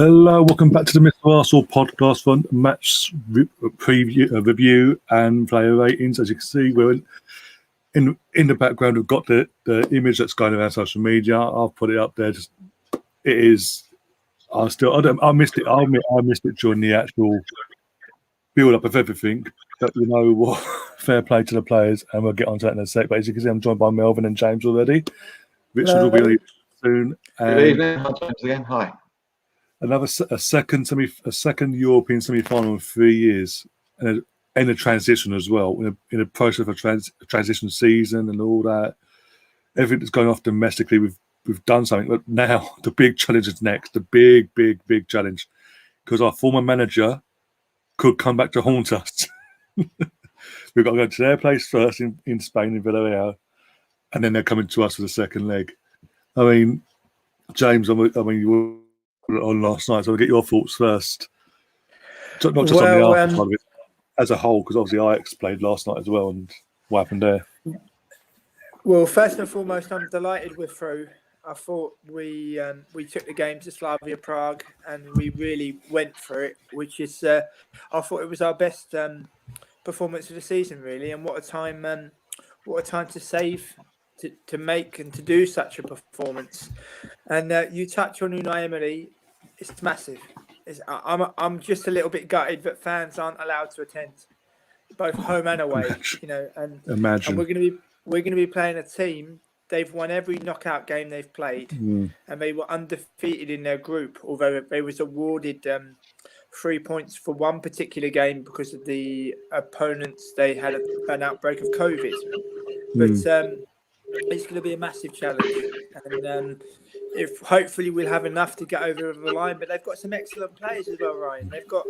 Hello, welcome back to the Mr. Arsenal podcast for match preview, review and player ratings. As you can see, we're in the background. We've got the image that's going around social media. I'll put it up there. It is. I missed it. I missed it during the actual build up of everything. But you know what? Fair play to the players, and we'll get on to that in a sec. But as you can see, I'm joined by Melvin and James already. Richard will be on soon. Good evening. Hi, James again. Hi. A second European semi-final in 3 years, and a transition as well. In a process of a transition season and all that, everything that's going off domestically, we've done something. But now the big challenge is next. The big challenge, because our former manager could come back to haunt us. We've got to go to their place first in Spain, in Villarreal, and then they're coming to us for the second leg. I mean, James, you were on last night, so I'll get your thoughts first. Not just on the Arsenal side of it, as a whole, because obviously Ajax played last night as well, and what happened there? Well, first and foremost, I'm delighted we're through. I thought we took the game to Slavia Prague, and we really went for it, which is I thought it was our best performance of the season, really. And what a time to save, to make and to do such a performance. And you touch on Unai Emery. It's massive. I'm just a little bit gutted that fans aren't allowed to attend, both home and away. Imagine. And we're gonna be playing a team. They've won every knockout game they've played, and they were undefeated in their group. Although they was awarded 3 points for one particular game because of the opponents, they had an outbreak of COVID. But it's going to be a massive challenge, and if hopefully we'll have enough to get over the line. But they've got some excellent players as well, Ryan. They've got,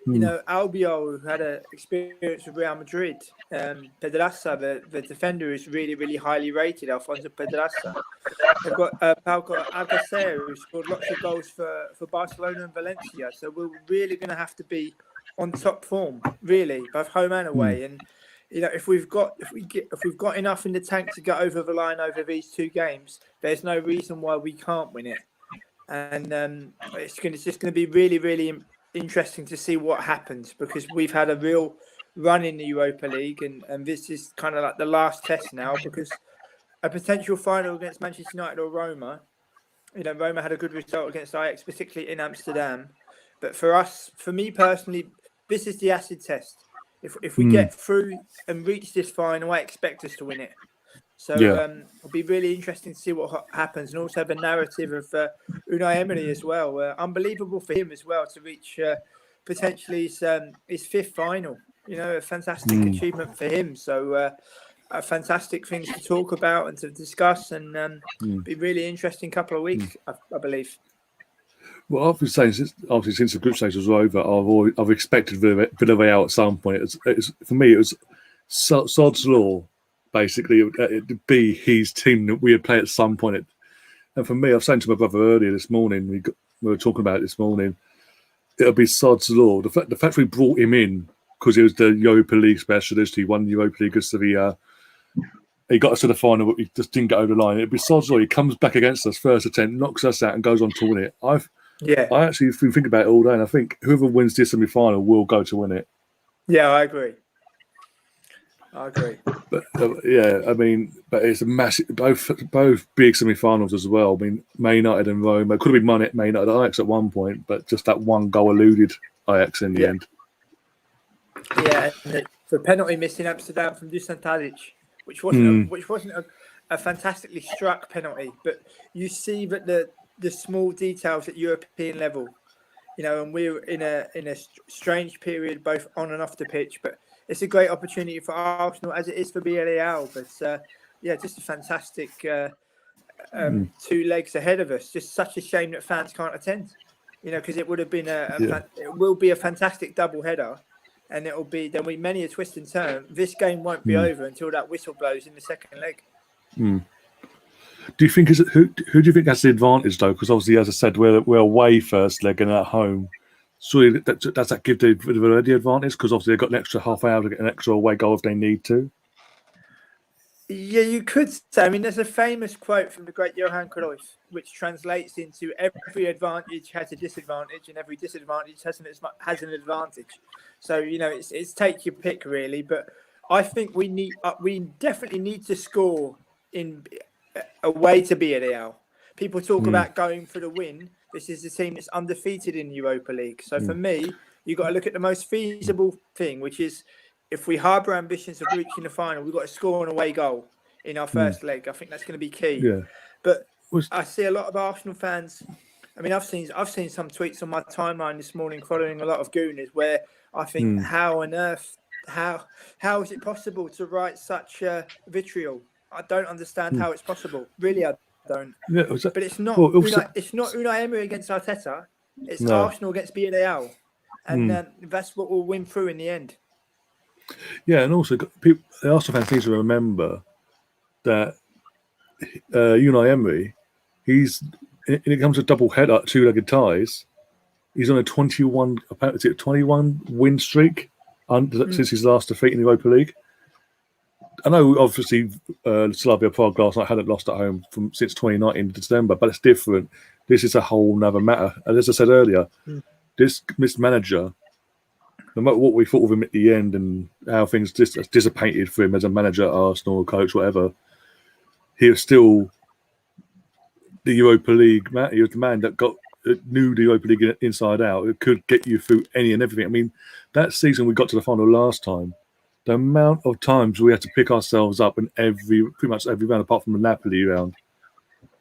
Albiol, who had an experience with Real Madrid. Pedraza, the defender, is really highly rated. Alfonso Pedraza. They've got Pau Alcacer, who scored lots of goals for Barcelona and Valencia. So we're really going to have to be on top form, really, both home and away. And if we've got enough in the tank to get over the line over these two games, there's no reason why we can't win it. And it's just going to be really interesting to see what happens, because we've had a real run in the Europa League, and this is kind of like the last test now, because a potential final against Manchester United or Roma, Roma had a good result against Ajax, particularly in Amsterdam. But for me personally, this is the acid test. If we get through and reach this final, I expect us to win it. So it'll be really interesting to see what happens, and also the narrative of Unai Emery as well. Unbelievable for him as well to reach potentially his fifth final. A fantastic achievement for him. So fantastic things to talk about and to discuss, and be really interesting couple of weeks, I believe. Well, I've been saying since the group stage was over, I've expected Villarreal at some point. For me, it was sod's law, basically. It'd be his team that we would play at some point. And for me, I've said to my brother earlier this morning, we were talking about it this morning, it'll be sod's law. The fact we brought him in because he was the Europa League specialist, he won the Europa League of Sevilla. He got us to the final, but he just didn't get over the line. It'd be sod's law. He comes back against us first attempt, knocks us out, and goes on to win it. I actually, if we think about it all day, and I think whoever wins this semi-final will go to win it. Yeah, I agree. But but it's a massive, both big semi-finals as well. I mean, Man United and Roma. It could have been Man United Ajax at one point, but just that one goal eluded Ajax in the end. Yeah, the penalty missed in Amsterdam from Dusan Tadic, which wasn't a fantastically struck penalty, but you see that the small details at European level, and we're in a strange period both on and off the pitch, but it's a great opportunity for Arsenal as it is for Villarreal. But just a fantastic 2 legs ahead of us. Just such a shame that fans can't attend, because it would have been it will be a fantastic double header, and there'll be many a twist and turn. This game won't be over until that whistle blows in the second leg. Do you think who do you think has the advantage though? Because obviously, as I said, we're away first leg and at home. So does that give the advantage? Because obviously they've got an extra half hour to get an extra away goal if they need to. Yeah, you could say. I mean, there's a famous quote from the great Johan Cruyff, which translates into every advantage has a disadvantage, and every disadvantage has an advantage. So it's take your pick really. But I think we definitely need to score in a way to be at Real. People talk about going for the win. This is the team that's undefeated in Europa League. So for me, you've got to look at the most feasible thing, which is if we harbour ambitions of reaching the final, we've got to score an away goal in our first leg. I think that's going to be key. Yeah. But I see a lot of Arsenal fans. I mean, I've seen some tweets on my timeline this morning following a lot of Gooners where I think, how on earth, how is it possible to write such vitriol? I don't understand how it's possible. Really, I don't. Yeah, but it's not. It's not Unai Emery against Arteta. It's Arsenal against Villarreal, and that's what will win through in the end. Yeah, and also the Arsenal fans need to remember that Unai Emery, when it comes to double header, two-legged ties, he's on a 21 win streak since his last defeat in the Europa League. I know, obviously, Slavia Prague last night hadn't lost at home since 2019 December, but it's different. This is a whole nother matter. And as I said earlier, this manager, no matter what we thought of him at the end and how things dissipated for him as a manager at Arsenal, coach, whatever, he was still the Europa League man. He was the man that knew the Europa League inside out. It could get you through any and everything. I mean, that season we got to the final last time, the amount of times we had to pick ourselves up in pretty much every round apart from the Napoli round.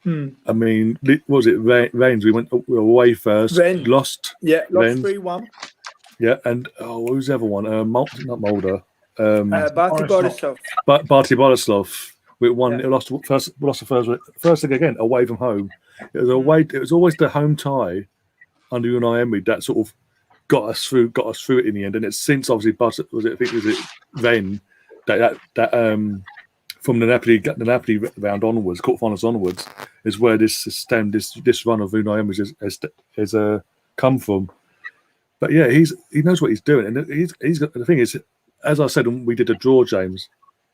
I mean, what was it? Rennes, we were away first, lost. Yeah, lost 3-1. Yeah, and who's the other one? Not Mulder. Barty Borisov. Barty Borisov. We won. Yeah. Lost the first leg again away from home. It was away. It was always the home tie under Unai Emery that sort of got us through it in the end. And it's since obviously Rennes that from the Napoli round onwards, quarterfinals onwards, is where this run of Unai Emery has come from. But yeah, he knows what he's doing, and he's got the thing is, as I said when we did the draw, James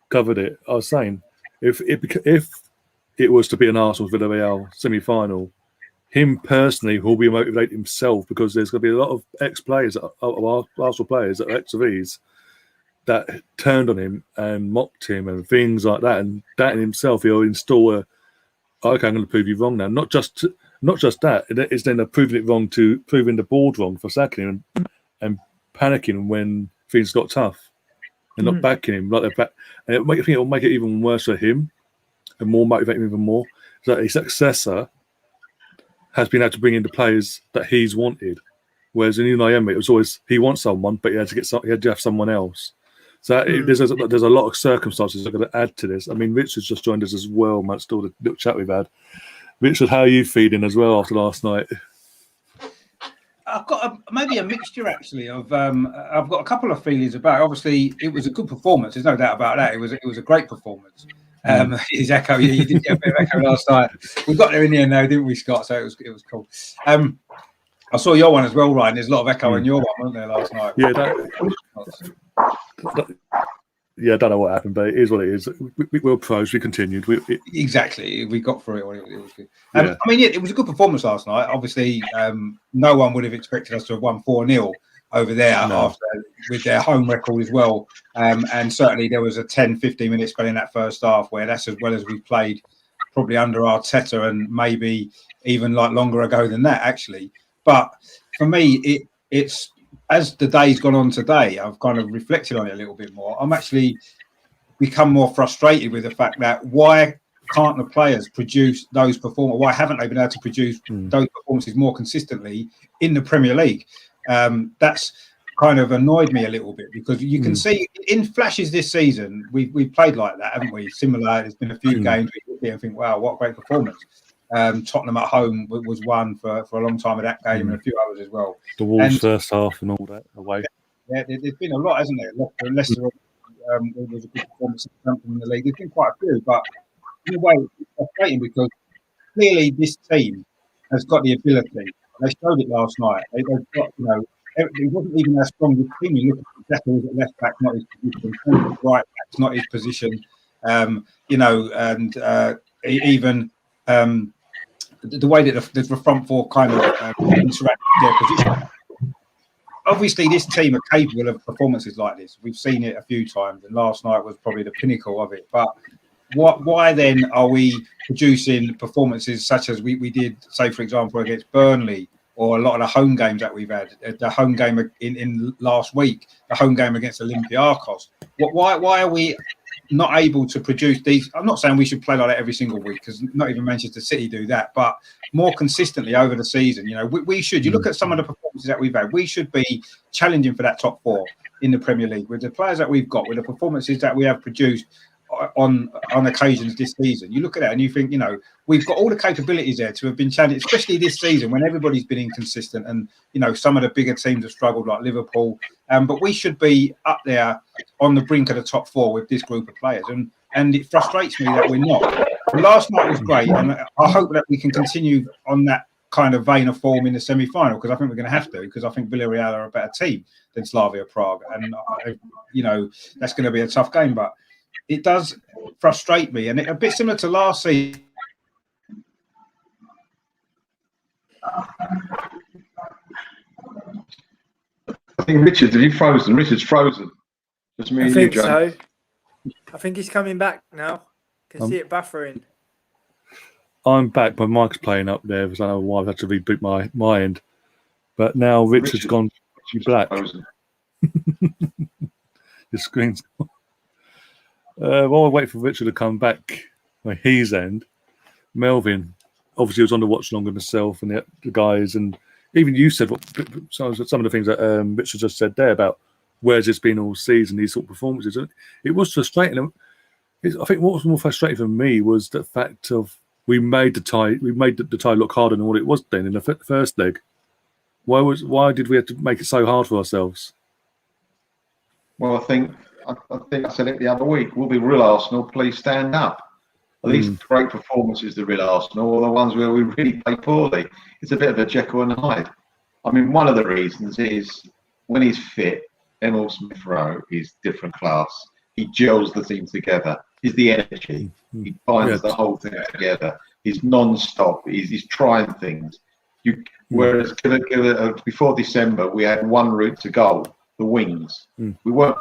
covered it. I was saying if it was to be an Arsenal Villarreal semi-final, him personally will be motivated himself because there's going to be a lot of ex-players, Arsenal players that are ex-V's that turned on him and mocked him and things like that, and that in himself he'll install okay, I'm going to prove you wrong now. Not just that, it's then proving the board wrong for sacking him and panicking when things got tough and not backing him like they're back. And it'll make it even worse for him and more motivate him even more. So his successor has been able to bring in the players that he's wanted, whereas in Unai Emery it was always he wants someone, but he had to have someone else. So there's a lot of circumstances that are going to add to this. I mean, Richard's just joined us as well, amongst all the little chat we've had. Richard, how are you feeling as well after last night? I've got maybe a mixture actually of I've got a couple of feelings about it. Obviously, it was a good performance. There's no doubt about that. It was a great performance. His echo, yeah, you did get a bit of echo last night. We got there in the end, though, didn't we, Scott? So it was cool. I saw your one as well, Ryan. There's a lot of echo in your one, wasn't there, last night? Yeah, I don't know what happened, but it is what it is. We're pros. We continued. Exactly. We got through it. It was good. I mean, it was a good performance last night. Obviously, no one would have expected us to have won 4-0 over there with their home record as well. And certainly there was a 10-15 minute spell in that first half where that's as well as we played probably under Arteta and maybe even like longer ago than that, actually. But for me, it's as the day's gone on today, I've kind of reflected on it a little bit more. I'm actually become more frustrated with the fact that why can't the players produce those performances? Why haven't they been able to produce those performances more consistently in the Premier League? That's kind of annoyed me a little bit because you can see in flashes this season, we've played like that, haven't we? Similar, there's been a few games we look at and think, wow, what a great performance. Tottenham at home was one for a long time of that game and a few others as well. The Wolves first half and all that away. Yeah, there's been a lot, hasn't there? Leicester was a good performance in the league. There's been quite a few, but in a way, it's frustrating because clearly this team has got the ability. They showed it last night. They've got, it wasn't even their strongest team. You look at Decker was at left back, not his position. Right back, not his position. You know, and even the way that the front four kind of interact with their position. Obviously, this team are capable of performances like this. We've seen it a few times, and last night was probably the pinnacle of it. But why then are we producing performances such as we did, say, for example, against Burnley, or a lot of the home games that we've had, the home game in last week, the home game against Olympiacos? Why are we not able to produce these? I'm not saying we should play like that every single week, because not even Manchester City do that, but more consistently over the season. You know, we should. You look at some of the performances that we've had, we should be challenging for that top four in the Premier League with the players that we've got, with the performances that we have produced on occasions this season. You look at that and you think, you know, we've got all the capabilities there to have been challenged, especially this season when everybody's been inconsistent and, you know, some of the bigger teams have struggled like Liverpool. But we should be up there on the brink of the top four with this group of players. And it frustrates me that we're not. Last night was great, and I hope that we can continue on that kind of vein of form in the semi-final, because I think we're going to have to, because I think Villarreal are a better team than Slavia Prague. And, you know, that's going to be a tough game, but it does frustrate me. And a bit similar to last season. I think Richard, have you frozen? Richard's frozen. Just me I and think you, Joe. so. I think he's coming back now. Can see it buffering. I'm back. My mic's playing up there because I don't know why I've had to reboot my end. But now Richard's gone black. The screen's while I wait for Richard to come back on his end, Melvin obviously was on the watch longer than myself and the guys, and even you said some of the things that Richard just said there about where's this been all season, these sort of performances. And it was frustrating. I think what was more frustrating for me was the fact of we made the tie look harder than what it was then in the first leg. Why did we have to make it so hard for ourselves? Well, I think I said it the other week. Will be real Arsenal, please stand up. Are these great performances the real Arsenal, or the ones where we really play poorly? It's a bit of a Jekyll and Hyde. I mean, one of the reasons is when he's fit, Emil Smith-Rowe is different class. He gels the team together. He's the energy. He binds the whole thing together. He's non-stop. He's trying things. Whereas before December, we had one route to goal. The wings. We weren't,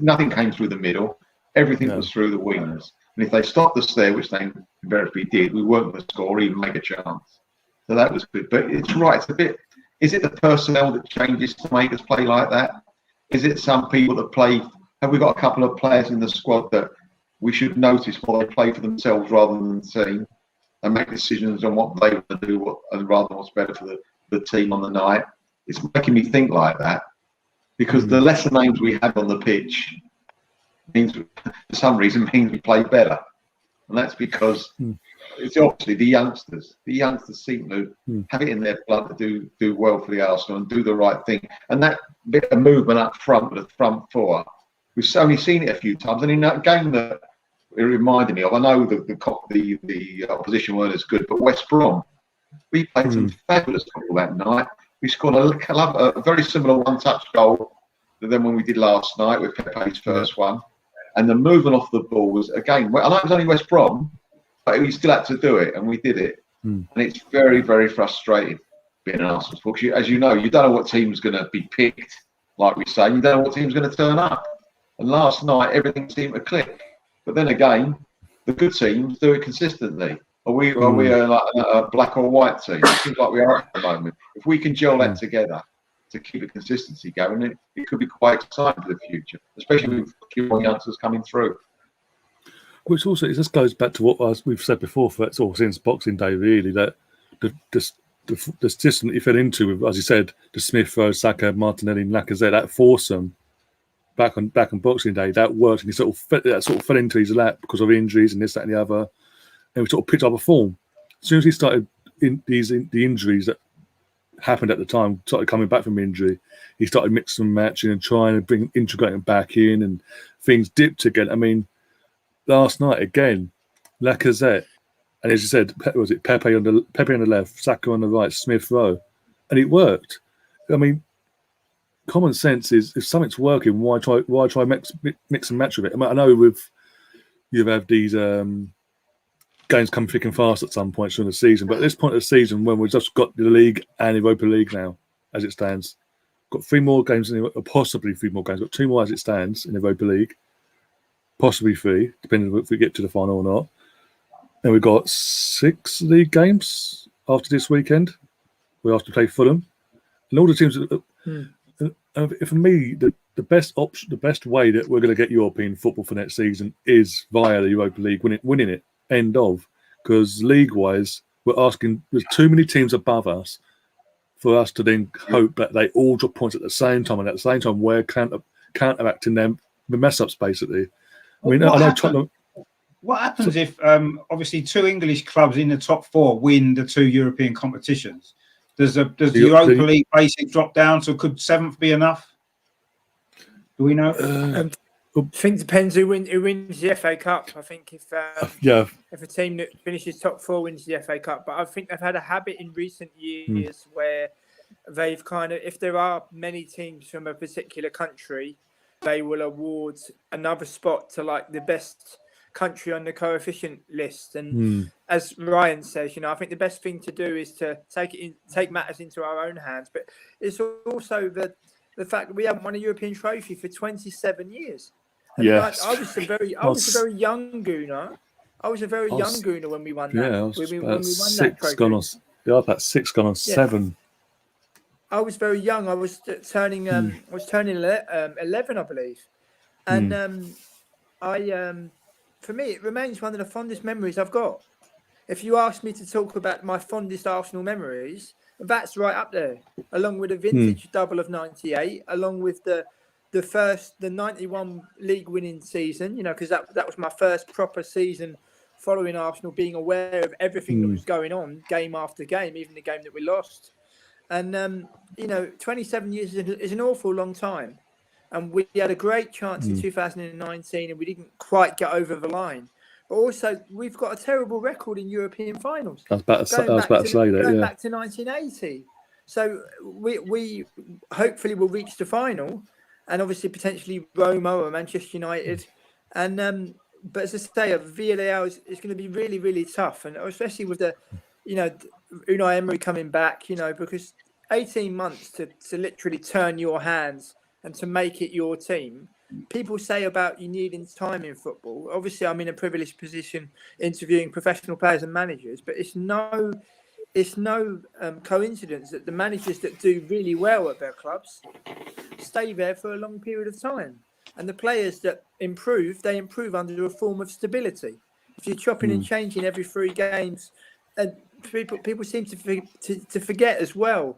nothing came through the middle. Everything was through the wings. And if they stopped us there, which they invariably did, we weren't going to score or even make a chance. So that was good. But it's right. It's a bit. Is it the personnel that changes to make us play like that? Is it some people that play? Have we got a couple of players in the squad that we should notice while they play for themselves rather than the team, and make decisions on what they want to do, rather than what's better for the team on the night? It's making me think like that. Because the lesser names we have on the pitch means, for some reason, means we play better, and that's because it's obviously the youngsters. The youngsters seem to have it in their blood to do well for the Arsenal and do the right thing. And that bit of movement up front with the front four, we've only seen it a few times. And in that game that it reminded me of, I know the opposition weren't as good, but West Brom, we played some fabulous football that night. We scored a very similar one-touch goal than when we did last night with Pepe's first one. And the movement off the ball was, again, I know it was only West Brom, but we still had to do it, and we did it. And it's very, very frustrating being an Arsenal supporter. As you know, you don't know what team's going to be picked, like we say. You don't know what team's going to turn up. And last night, everything seemed to click. But then again, the good teams do it consistently. Are we like a black or white team? It seems like we are at the moment. If we can gel that together to keep a consistency going, it could be quite exciting for the future, especially with young youngsters coming through. Which also just goes back to what we've said before, since Boxing Day, really, that the system that you fell into, with, as you said, the Smith Rowe, Saka, Martinelli, and Lacazette, that foursome back on Boxing Day, that worked, and he sort of fell into his lap because of injuries and this, that, and the other. And we sort of picked up a form. As soon as he started the injuries that happened at the time, started coming back from injury, he started mixing and matching and trying to integrating back in, and things dipped again. I mean, last night again, Lacazette, and as you said, was it Pepe on the left, Saka on the right, Smith Rowe, and it worked. I mean, common sense is if something's working, why try mix and match with it? I mean, I know with you have these games come thick and fast at some point during the season. But at this point of the season, when we've just got the league and Europa League now, as it stands, got 3 more games, possibly 3 more games, got 2 more as it stands in the Europa League, possibly 3, depending on if we get to the final or not. And we've got 6 league games after this weekend. We have to play Fulham, and all the teams. For me, the best option, the best way that we're going to get European football for next season is via the Europa League, winning it. End of, because league-wise, we're asking. There's too many teams above us for us to then hope that they all drop points at the same time, and at the same time, we're counteracting them the mess-ups basically. I mean, I know Tottenham. What happens if obviously 2 English clubs in the top 4 win the 2 European competitions? Does the Europa League basic drop down? So could 7th be enough? Do we know? I think it depends who wins the FA Cup. I think if a team that finishes top 4 wins the FA Cup, but I think they've had a habit in recent years where they've kind of, if there are many teams from a particular country, they will award another spot to like the best country on the coefficient list. And as Ryan says, I think the best thing to do is to take matters into our own hands. But it's also the fact that we haven't won a European trophy for 27 years. And I was a very young Gooner. I was a very young Gooner when we won that. Yeah, I was when we about won 6 that trophy. About 6 gone on 7. I was very young. I was turning 11, I believe. And for me, it remains one of the fondest memories I've got. If you ask me to talk about my fondest Arsenal memories, that's right up there, along with the vintage double of '98, along with the 91 league winning season. Because that was my first proper season following Arsenal, being aware of everything that was going on, game after game, even the game that we lost. And 27 years is an awful long time. And we had a great chance in 2019 and we didn't quite get over the line. But also, we've got a terrible record in European finals. I was about to say that, going back to 1980. So we hopefully will reach the final and obviously potentially Roma or Manchester United. And but as I say, Villarreal is going to be really, really tough. And especially with the, Unai Emery coming back, because 18 months to literally turn your hands and to make it your team. People say about you needing time in football. Obviously, I'm in a privileged position interviewing professional players and managers, but it's no coincidence that the managers that do really well at their clubs stay there for a long period of time. And the players that improve, they improve under a form of stability. If you're chopping and changing every 3 games, and people seem to forget as well.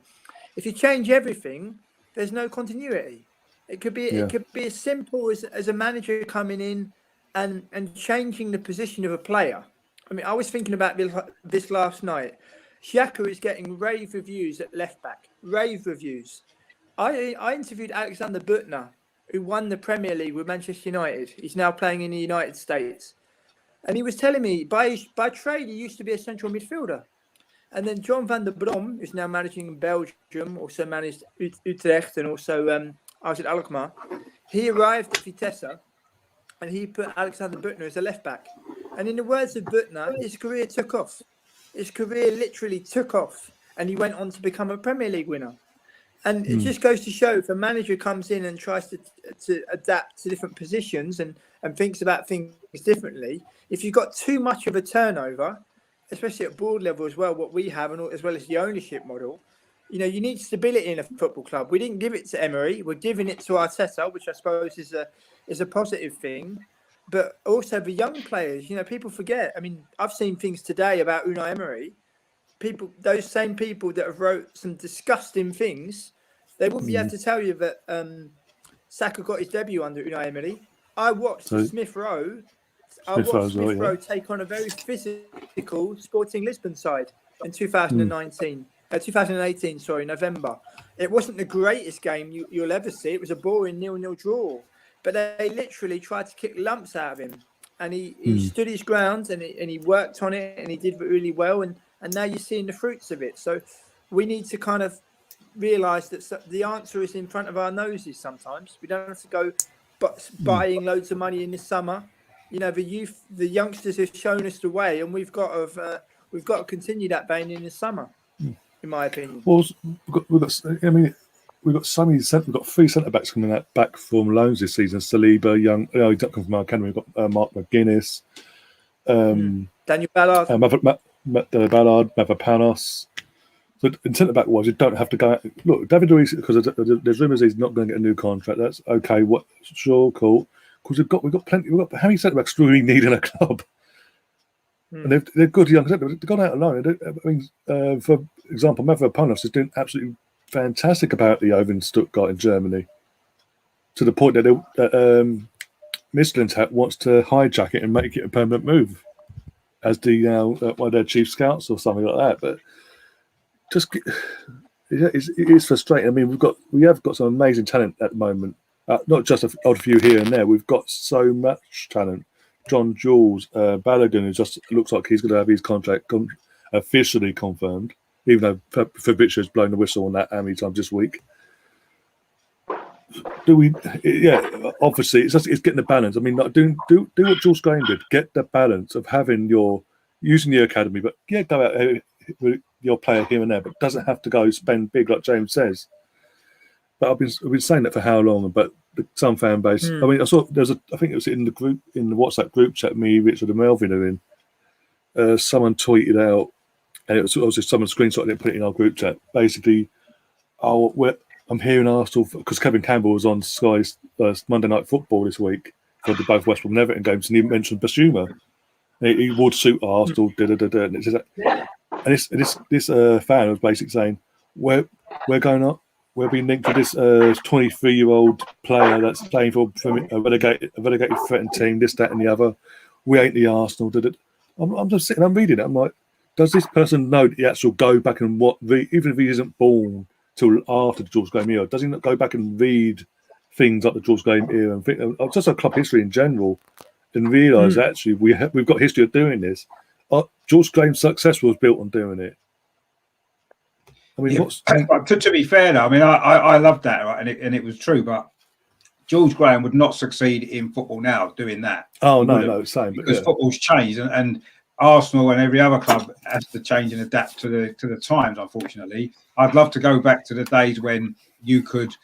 If you change everything, there's no continuity. It could be as simple as a manager coming in and changing the position of a player. I mean, I was thinking about this last night. Xhaka is getting rave reviews at left back. Rave reviews. I interviewed Alexander Butner, who won the Premier League with Manchester United. He's now playing in the United States. And he was telling me, by trade, he used to be a central midfielder. And then John van der Brom, who's now managing in Belgium, also managed Utrecht and also I was at Alkmaar. He arrived at Vitesse and he put Alexander Butner as a left back. And in the words of Butner, his career took off. His career literally took off. And he went on to become a Premier League winner. And it just goes to show if a manager comes in and tries to adapt to different positions and thinks about things differently, if you've got too much of a turnover, especially at board level as well, what we have, and as well as the ownership model, you need stability in a football club. We didn't give it to Emery. We're giving it to Arteta, which I suppose is a positive thing. But also the young players, people forget. I mean, I've seen things today about Unai Emery. Those same people that have wrote some disgusting things, they wouldn't be able to tell you that Saka got his debut under Unai Emery. I watched Smith Rowe. Take on a very physical Sporting Lisbon side in 2018, November. It wasn't the greatest game you'll ever see. It was a boring 0-0 draw. But they literally tried to kick lumps out of him. And he stood his ground and he worked on it and he did really well. And now you're seeing the fruits of it. So we need to kind of realise that the answer is in front of our noses sometimes. We don't have to go buying loads of money in the summer. the youngsters have shown us the way, and we've got to continue that vein in the summer, in my opinion. Well, we've got three centre backs coming back from loans this season. Saliba, Young, he doesn't come from our academy. We've got Mark McGuinness, Daniel Ballard, Ballard, Mavropanos. So in centre back wise, you don't have to go out. Look, David Luiz, because there's rumours he's not going to get a new contract. That's okay. Sure, cool. Because we've got plenty. We've got how many centre backs do we need in a club? And they're good young centre backs. They've gone out alone. I mean, for example, Mavropanos is doing absolutely fantastic apparently over in Stuttgart in Germany, to the point that Mislintat wants to hijack it and make it a permanent move as one of their chief scouts or something like that. But it is frustrating. I mean, we have got some amazing talent at the moment. Not just a few here and there. We've got so much talent. John Jules, Balogun, who just looks like he's going to have his contract officially confirmed, even though Fabricio has blown the whistle on that how many times this week. Obviously, it's getting the balance. I mean, do what Jules Graham did. Get the balance of using your academy, but go out with your player here and there, but doesn't have to go spend big like James says. But I've been saying that for how long? But some fan base. I mean, I think it was in the WhatsApp group chat. Me, Richard, and Melvin are in. Someone tweeted out, and it was obviously someone screenshotted it and put it in our group chat. Basically, I'm hearing Arsenal because Kevin Campbell was on Sky's Monday Night Football this week for both West Brom and Everton games, and he mentioned Basuma. He would suit Arsenal. And this fan was basically saying, we're going up. We're being linked to this 23-year-old player that's playing for a relegated threatened team, this, that, and the other. We ain't the Arsenal. I'm just sitting, I'm reading it. I'm like, does this person know that he actually go back and even if he isn't born till after the George Graham era, does he not go back and read things like the George Graham era and think, just our club history in general, and realise actually we've got history of doing this? George Graham's success was built on doing it. I mean, to be fair, though, I mean, I loved that, right? And it was true, but George Graham would not succeed in football now doing that. Oh no, same. Because football's changed, and Arsenal and every other club has to change and adapt to the times. Unfortunately, I'd love to go back to the days when you could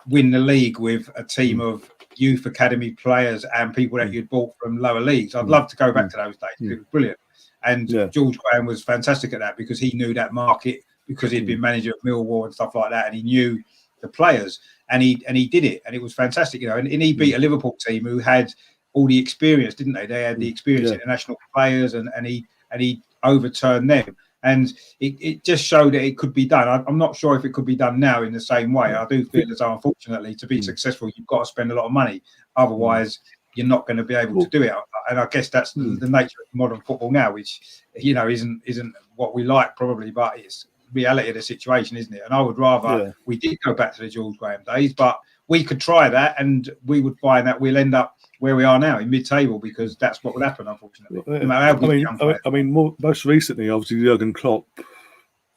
win the league with a team of youth academy players and people that you'd bought from lower leagues. I'd love to go back to those days. It was brilliant, and George Graham was fantastic at that because he knew that market. Because he'd been manager of Millwall and stuff like that, and he knew the players, and he did it, and it was fantastic, and he beat a Liverpool team who had all the experience, didn't they? They had the experienced international players, and he overturned them, and it just showed that it could be done. I'm not sure if it could be done now in the same way. I do feel as though, unfortunately, to be successful, you've got to spend a lot of money, otherwise you're not going to be able to do it. And I guess that's the nature of modern football now, which isn't what we like probably, but it's reality of the situation, isn't it? And I would rather we did go back to the George Graham days, but we could try that and we would find that we'll end up where we are now in mid-table, because that's what would happen, unfortunately. I mean, most recently, obviously, Jurgen Klopp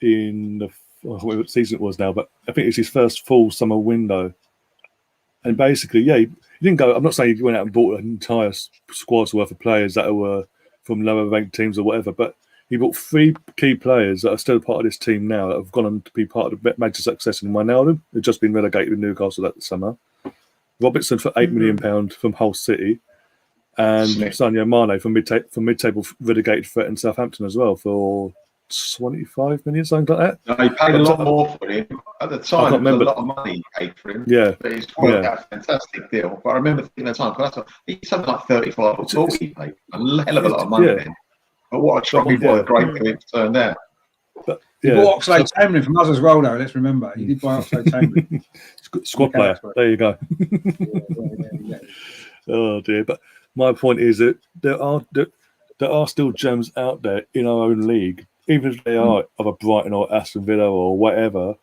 in what season it was now, but I think it's his first full summer window. And basically, he didn't go. I'm not saying he went out and bought an entire squad's worth of players that were from lower ranked teams or whatever, but he bought 3 key players that are still part of this team now that have gone on to be part of the major success in Wijnaldum, who've just been relegated with Newcastle that summer. Robertson for £8 million from Hull City, and Sadio Mane from mid-table relegated threat in Southampton as well for 25 million, something like that. No, he paid a lot more for him at the time. It was a lot of money he paid for him. Yeah, but it's worked out a fantastic deal. But I remember thinking at the time, he's something like 35 or 40. He paid a hell of a lot of money then. But what a great thing to turn down. He bought Oxlade-Chamberlain from us as well, though. Let's remember, he did buy Oxlade-Chamberlain. Squad player. There you go. Oh dear! But my point is that there are still gems out there in our own league, even if they are of a Brighton or Aston Villa or whatever,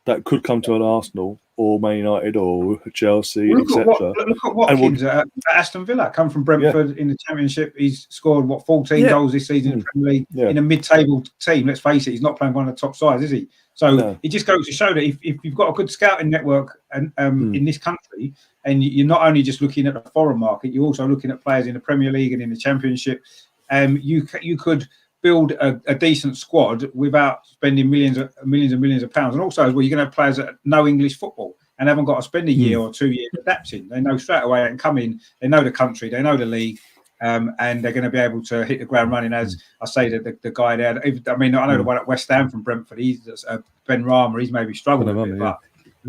that could come to an Arsenal or Man United or Chelsea, etc. Look at Watkins at Aston Villa, come from Brentford in the Championship. He's scored 14 goals this season in the Premier League in a mid-table team. Let's face it, he's not playing one of the top sides, is he? So it just goes to show that if you've got a good scouting network and in this country, and you're not only just looking at the foreign market, you're also looking at players in the Premier League and in the Championship. You could build a decent squad without spending millions and millions of pounds. And also, as well, you're going to have players that know English football and haven't got to spend a year or 2 years adapting. They know straight away and come in. They know the country, they know the league, and they're going to be able to hit the ground running. As I say, the guy there. I mean, I know the one at West Ham from Brentford. He's Ben Rama. He's maybe struggled a bit, but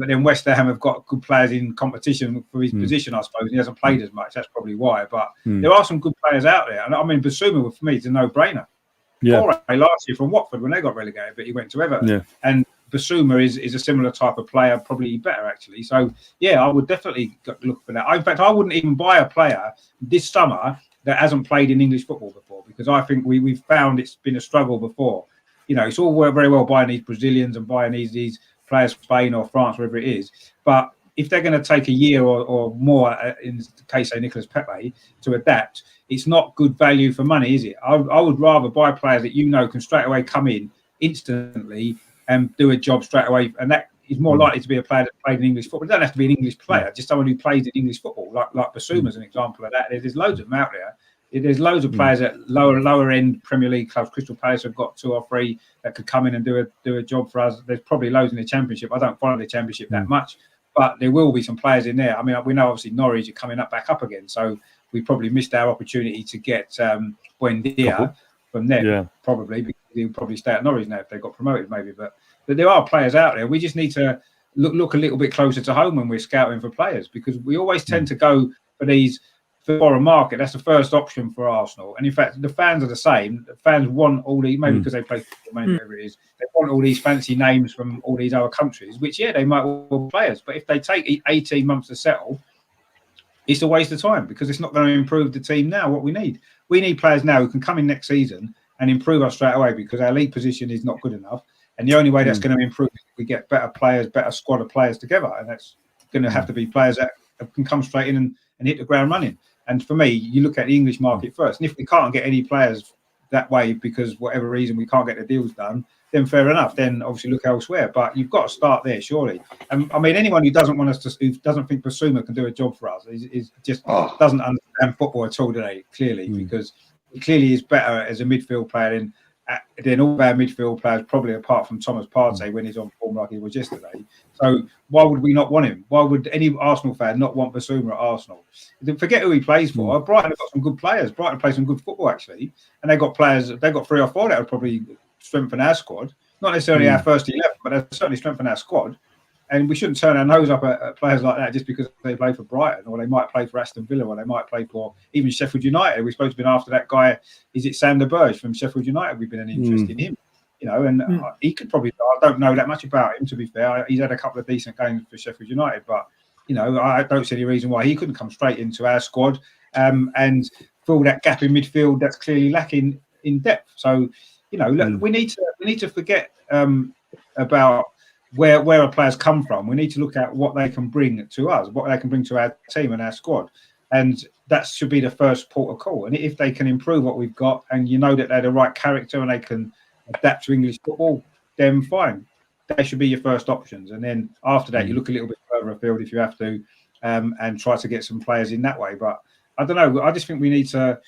then West Ham have got good players in competition for his position, I suppose. He hasn't played as much. That's probably why. But there are some good players out there. And I mean, Basuma, for me, is a no-brainer. Yeah. Last year from Watford when they got relegated, but he went to Everton. Yeah. And Basuma is a similar type of player, probably better actually. So yeah, I would definitely look for that. In fact, I wouldn't even buy a player this summer that hasn't played in English football before, because I think we've found it's been a struggle before. You know, it's all very well buying these Brazilians and buying these players from Spain or France, wherever it is. But if they're going to take a year or more, in the case of Nicolas Pepe, to adapt, it's not good value for money, is it? I would rather buy players that can straight away come in instantly and do a job straight away. And that is more likely to be a player that played in English football. It doesn't have to be an English player, just someone who plays in English football, like Basuma is an example of that. There's loads of them out there. There's loads of players at lower end Premier League clubs. Crystal Palace have got 2 or 3 that could come in and do a job for us. There's probably loads in the Championship. I don't follow the Championship that much, but there will be some players in there. I mean, we know obviously Norwich are coming back up again, so we probably missed our opportunity to get Buendia from them, probably, because he'll probably stay at Norwich now if they got promoted, maybe. But there are players out there. We just need to look a little bit closer to home when we're scouting for players, because we always tend to go for these foreign market. That's the first option for Arsenal. And in fact, the fans are the same. The fans want all these, maybe because they play football, maybe whatever it is, they want all these fancy names from all these other countries, which, they might want players. But if they take 18 months to settle, it's a waste of time, because it's not going to improve the team now. What we need players now who can come in next season and improve us straight away, because our league position is not good enough. And the only way that's going to improve is if we get better players, better squad of players together. And that's going to have to be players that can come straight in and hit the ground running. And for me, you look at the English market first. And if we can't get any players that way, because whatever reason we can't get the deals done, then fair enough. Then obviously look elsewhere. But you've got to start there, surely. I mean, anyone who doesn't want us to, who doesn't think Basuma can do a job for us, is just doesn't understand football at all today. Clearly, because he clearly is better as a midfield player than all of our midfield players, probably apart from Thomas Partey when he's on form like he was yesterday. So why would we not want him? Why would any Arsenal fan not want Basuma at Arsenal? Forget who he plays for. Brighton have got some good players. Brighton play some good football, actually. And they've got players, they've got 3 or 4 that would probably strengthen our squad. Not necessarily our first 11, but they'll certainly strengthen our squad. And we shouldn't turn our nose up at players like that just because they play for Brighton, or they might play for Aston Villa, or they might play for even Sheffield United. We're supposed to be after that guy. Is it Sander Berge from Sheffield United? We've been an interest in him, and he could probably. I don't know that much about him, to be fair. He's had a couple of decent games for Sheffield United, but I don't see any reason why he couldn't come straight into our squad and fill that gap in midfield that's clearly lacking in depth. So, look, we need to forget about where our players come from. We need to look at what they can bring to us, what they can bring to our team and our squad. And that should be the first port of call. And if they can improve what we've got, and that they're the right character and they can adapt to English football, then fine. They should be your first options. And then after that, you look a little bit further afield if you have to, and try to get some players in that way. But I don't know. I just think we need to,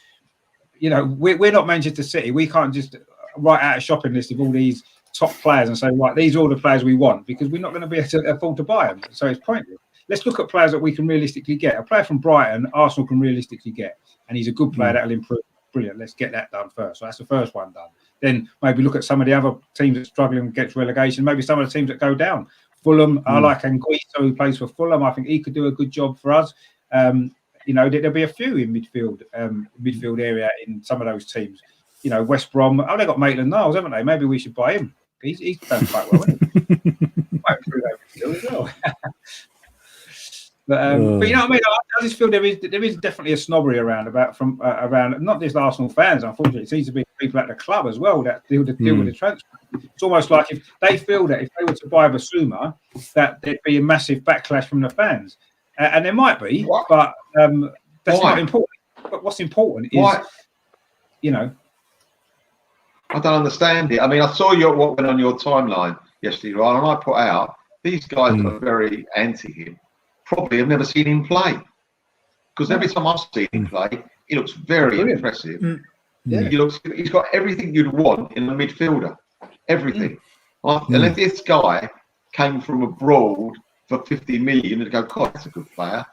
we're not Manchester City. We can't just write out a shopping list of all these top players and say, right, these are all the players we want, because we're not going to be able to afford to buy them. So it's pointless. Let's look at players that we can realistically get. A player from Brighton, Arsenal can realistically get, and he's a good player that will improve. Brilliant. Let's get that done first. So that's the first one done. Then maybe look at some of the other teams that are struggling and get relegation. Maybe some of the teams that go down. Fulham, I like Anguissa, who plays for Fulham. I think he could do a good job for us. There'll be a few in midfield area in some of those teams. West Brom. Oh, they got Maitland-Niles, haven't they? Maybe we should buy him. He's done quite well, hasn't he? Quite through that midfield as well. But you know what I mean? I just feel there is definitely a snobbery around not just Arsenal fans. Unfortunately, it seems to be people at the club as well that deal with the transfer. It's almost like if they feel that if they were to buy Basuma, that there'd be a massive backlash from the fans, and there might be, but that's not important. But what's important is, I don't understand it. I mean, I saw what went on your timeline yesterday, Ryan, and I put out these guys are very anti him probably have never seen him play. Because every time I've seen him play, he looks very impressive. Yeah. He's got everything you'd want in a midfielder. Everything. And if this guy came from abroad for 50 million, you'd go, God, that's a good player.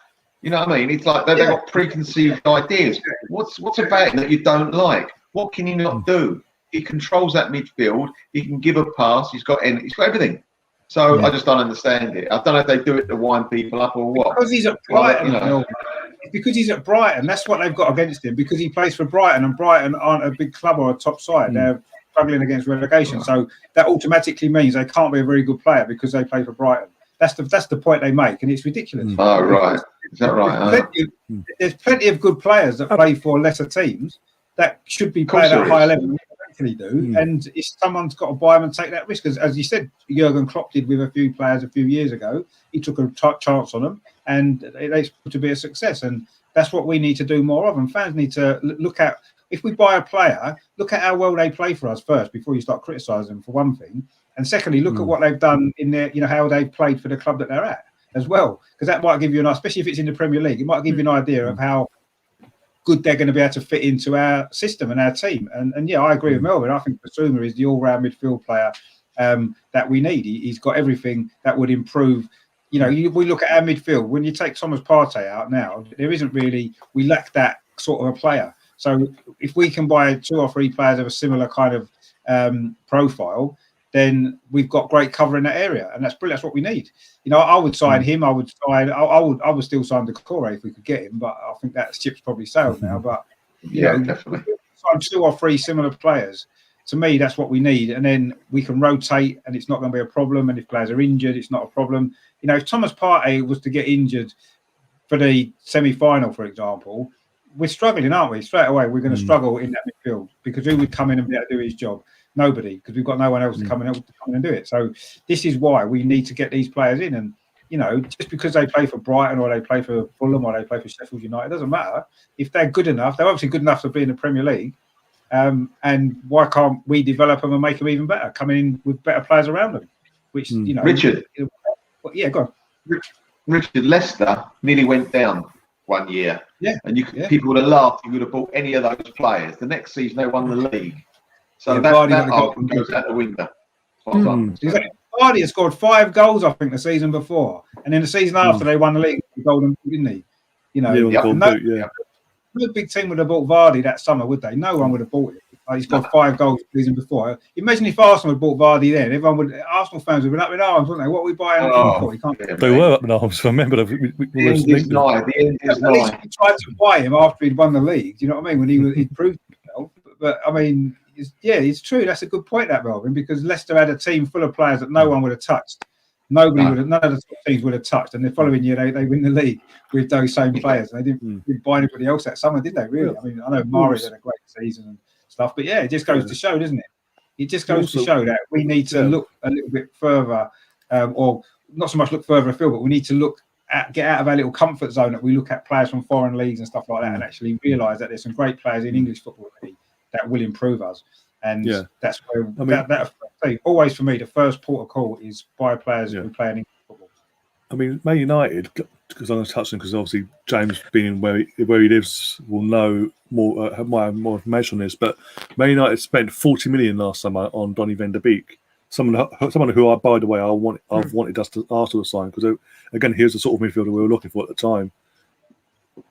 You know what I mean? It's like they've got preconceived ideas. What's about him that you don't like? What can he not do? He controls that midfield. He can give a pass. He's got everything. So I just don't understand it. I don't know if they do it to wind people up or what. Because he's at Brighton, because he's at Brighton, that's what they've got against him. Because he plays for Brighton, and Brighton aren't a big club or a top side. They're struggling against relegation. So that automatically means they can't be a very good player because they play for Brighton. That's the point they make, and it's ridiculous. Oh, right. Is that right? There's plenty of good players that play for lesser teams that should be playing at a higher level than they actually do. And if someone's got to buy them and take that risk, as you said, Jurgen Klopp did with a few players a few years ago. He took a chance on them, and they proved to be a success. And that's what we need to do more of. And fans need to look at, if we buy a player, look at how well they play for us first before you start criticising them, for one thing. And secondly, look at what they've done in their, how they've played for the club that they're at as well. Because that might give you especially if it's in the Premier League, it might give you an idea of how good they're going to be able to fit into our system and our team. And I agree with Melvin. I think Basuma is the all-round midfield player that we need. He's got everything that would improve. We look at our midfield. When you take Thomas Partey out now, there isn't really, we lack that sort of a player. So if we can buy 2 or 3 players of a similar kind of profile, then we've got great cover in that area, and that's brilliant. That's what we need. I would sign him. I would still sign Decore if we could get him, but I think that ship's probably sailed now. But definitely sign 2 or 3 similar players. To me, that's what we need, and then we can rotate, and it's not going to be a problem. And if players are injured, it's not a problem. If Thomas Partey was to get injured for the semi-final, for example, we're struggling, aren't we? Straight away, we're going to struggle in that midfield because who would come in and be able to do his job? Nobody, because we've got no one else to come in and do it. So this is why we need to get these players in. And just because they play for Brighton or they play for Fulham or they play for Sheffield United, it doesn't matter. If they're good enough, they're obviously good enough to be in the Premier League. And why can't we develop them and make them even better? Coming in with better players around them, which Richard. Go on. Richard, Leicester nearly went down one year. Yeah, and people would have laughed. You would have bought any of those players. The next season they won the league. So that argument goes out the window. Vardy has scored 5 goals, I think, the season before, and then the season after they won the league, the Golden Boot, didn't he? No big team would have bought Vardy that summer, would they? No one would have bought it. He scored 5 goals the season before. Imagine if Arsenal had bought Vardy then. Arsenal fans would have been up in arms, wouldn't they? What are we buying for? They were up in arms. I remember the end is nigh. We tried to buy him after he'd won the league. Do you know what I mean? When he'd proved himself. But I mean, it's true. That's a good point, that Melvin, because Leicester had a team full of players that no one would have touched. None of the top teams would have touched, and the following year they win the league with those same players. And they didn't buy anybody else that summer, did they? Really? I mean, I know Mari had a great season and stuff, but it just goes to show, doesn't it? It just goes to show that we need to look a little bit further, or not so much look further afield, but we need to get out of our little comfort zone that we look at players from foreign leagues and stuff like that, and actually realise that there's some great players in English football that will improve us. And that's where always for me, the first port of call is buy players who play in English football. I mean, Man United, because I'm going to touch on, because obviously James, being where he lives, will know more, have more information on this. But Man United spent 40 million last summer on Donny van der Beek, someone who, by the way, I've wanted us to Arsenal to sign, because again, here's the sort of midfielder we were looking for at the time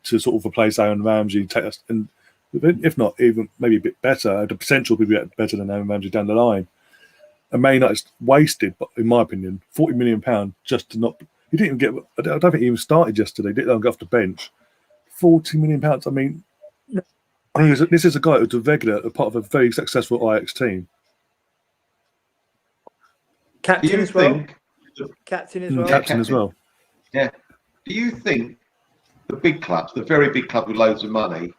to sort of replace Aaron Ramsey, take us, and if not even maybe a bit better, the potential could be better than Aaron Ramsey down the line. And Man United's wasted, in my opinion, £40 million just to not. He didn't even get. I don't think he even started yesterday. Didn't go off the bench. £40 million. I mean, this is a guy who's a regular, part of a very successful Ajax team. Captain as well. Captain as well. Yeah. Do you think the big clubs, the very big clubs with loads of money,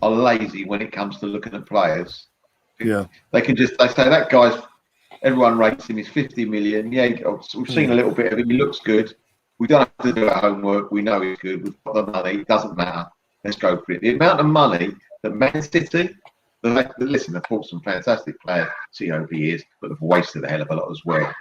are lazy when it comes to looking at players? Yeah. They say that guy's. Everyone rates him. He's 50 million. Yeah, we've seen a little bit of him. He looks good. We don't have to do our homework. We know he's good. We've got the money. It doesn't matter. Let's go for it. The amount of money that Man City, listen, they've bought some fantastic players over the years, but they've wasted a hell of a lot as well.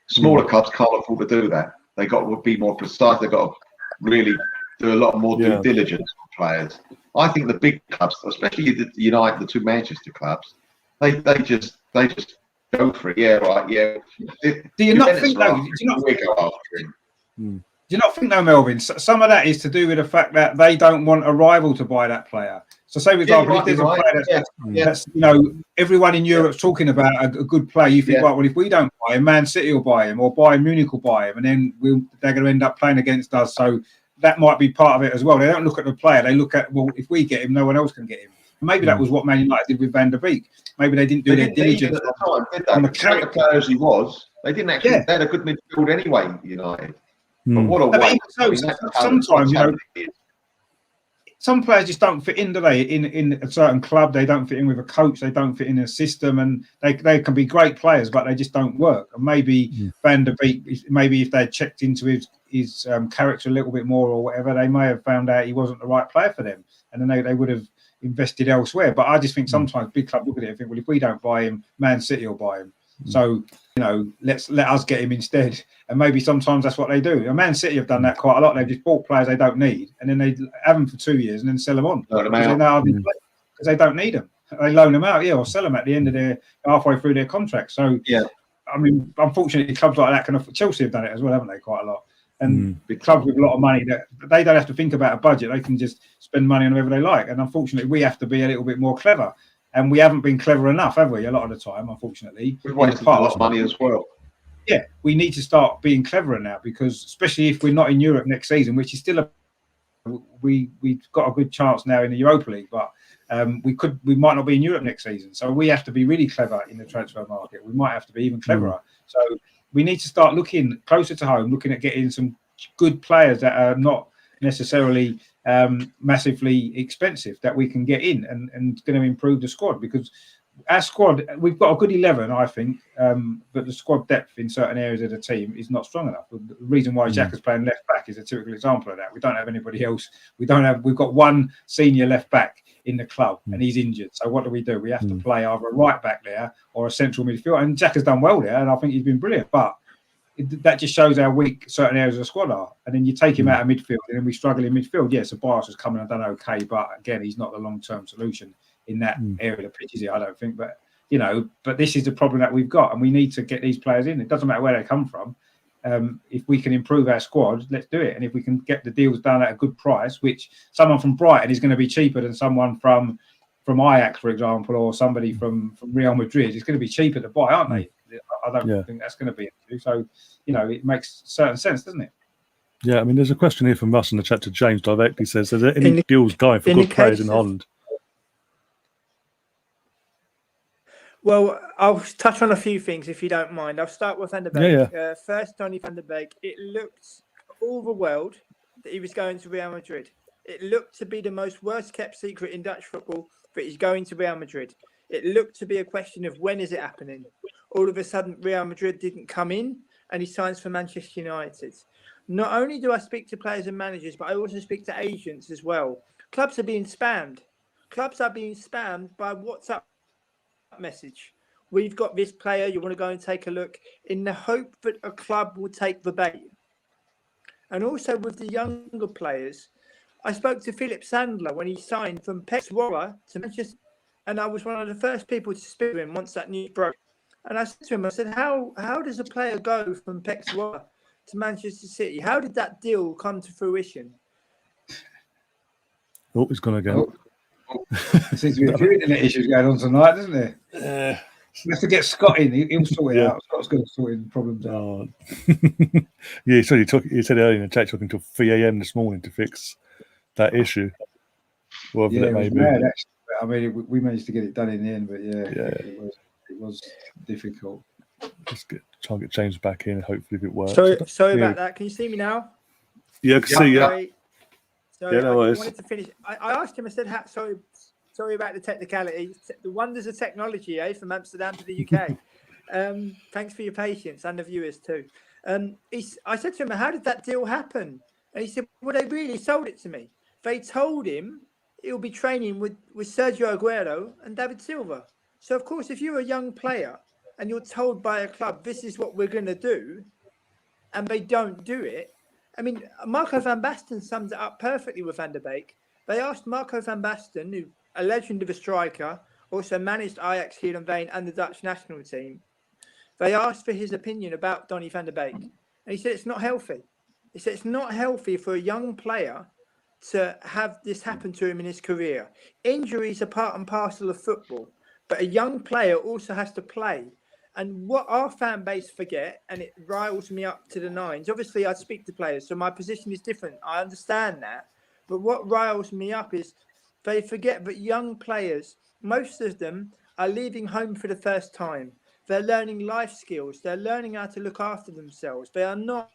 Smaller clubs can't afford to do that. They got to be more precise. They've got to really do a lot more due Yeah. diligence on players. I think the big clubs, especially the United, the two Manchester clubs, they just go for it. Yeah, right. Yeah. Do you not think though? We go after him. Do you not think though, Melvin? Some of that is to do with the fact that they don't want a rival to buy that player. So, say for example, if there's a player that's everyone in Europe's talking about a good player, you think, right, well, if we don't buy him, Man City will buy him, or Bayern Munich will buy him, and then they're going to end up playing against us. So that might be part of it as well. They don't look at the player; they look at, well, if we get him, no one else can get him. Maybe that was what Man United did with Van der Beek. Maybe they didn't do their diligence at the time, did they? on the character player as he was. They didn't actually. They had a good midfield anyway, United. But what a way! Sometimes, some players just don't fit in, do they? In a certain club, they don't fit in with a coach. They don't fit in a system, and they can be great players, but they just don't work. And maybe Van der Beek, maybe if they had checked into his character a little bit more or whatever, they may have found out he wasn't the right player for them, and then they would have invested elsewhere. But I just think sometimes big clubs look at it and think, well, if we don't buy him, Man City will buy him. So, let us get him instead. And maybe sometimes that's what they do. And Man City have done that quite a lot. They've just bought players they don't need, and then they have them for 2 years and then sell them on because they don't need them. They loan them out, or sell them at the end of halfway through their contract. So, I mean, unfortunately, clubs like that Chelsea have done it as well, haven't they? Quite a lot. And big clubs with a lot of money, that they don't have to think about a budget. They can just spend money on whatever they like. And unfortunately, we have to be a little bit more clever. And we haven't been clever enough, have we? A lot of the time, unfortunately. We've wasted a lot of money as well. Yeah, we need to start being cleverer now, because especially if we're not in Europe next season, which is still we've got a good chance now in the Europa League, but we might not be in Europe next season. So we have to be really clever in the transfer market. We might have to be even cleverer. So we need to start looking closer to home, looking at getting some good players that are not necessarily massively expensive, that we can get in and going to improve the squad, because our squad, we've got a good 11, I think, but the squad depth in certain areas of the team is not strong enough. The reason why Jack is playing left back is a typical example of that. We don't have anybody else. We've got one senior left back in the club and he's injured. So what do? We have to play either a right back there or a central midfield. And Jack has done well there, and I think he's been brilliant. But that just shows how weak certain areas of the squad are. And then you take him out of midfield, and then we struggle in midfield. Yes, Ceballos has come and done okay, but again, he's not the long-term solution in that area of the pitch, is he? I don't think. But but this is the problem that we've got, and we need to get these players in. It doesn't matter where they come from. If we can improve our squad, let's do it. And if we can get the deals done at a good price, which someone from Brighton is going to be cheaper than someone from Ajax, for example, or somebody from Real Madrid, it's going to be cheaper to buy, aren't they? I don't think that's going to be an issue. So, it makes certain sense, doesn't it? Yeah, I mean, there's a question here from Russ in the chat to James directly. Says, are there any deals going for good players in Holland? Well, I'll touch on a few things if you don't mind. I'll start with Van der Beek. First, Donny Van der Beek. It looked all the world that he was going to Real Madrid. It looked to be the most worst-kept secret in Dutch football, but he's going to Real Madrid. It looked to be a question of when is it happening. All of a sudden, Real Madrid didn't come in, and he signs for Manchester United. Not only do I speak to players and managers, but I also speak to agents as well. Clubs are being spammed. Clubs are being spammed by WhatsApp message. We've got this player, you want to go and take a look, in the hope that a club will take the bait. And also with the younger players, I spoke to Philip Sandler when he signed from Pescara to Manchester, and I was one of the first people to speak to him once that news broke. And I said to him, I said, how does a player go from Pescara to Manchester City? How did that deal come to fruition? Oh, he's gone again. There seems to be a few internet issues going on tonight, doesn't there? We have to get Scott in. He'll sort it out. Scott's going to sort the problems out. Yeah, so you said earlier in the chat, took until 3 a.m. this morning to fix that issue. Whatever that may be. Mad, actually. I mean, we managed to get it done in the end, but it was difficult. Just try and get James back in. Hopefully, if it works. Sorry about that. Can you see me now? Yeah, I can see you. So I wanted to finish. I asked him. I said, "Sorry about the technicality. The wonders of technology, from Amsterdam to the UK." Thanks for your patience, and the viewers too. I said to him, "How did that deal happen?" And he said, "Well, they really sold it to me. They told him he'll be training with Sergio Aguero and David Silva. So, of course, if you're a young player and you're told by a club, this is what we're going to do, and they don't do it, I mean, Marco van Basten sums it up perfectly with Van der Beek. They asked Marco van Basten, who a legend of a striker, also managed Ajax, Heerenveen and the Dutch national team. They asked for his opinion about Donny van der Beek. And he said it's not healthy. He said it's not healthy for a young player to have this happen to him in his career. Injuries are part and parcel of football, but a young player also has to play. And what our fan base forget, and it riles me up to the nines, obviously I speak to players, so my position is different. I understand that. But what riles me up is they forget that young players, most of them are leaving home for the first time. They're learning life skills. They're learning how to look after themselves. They are not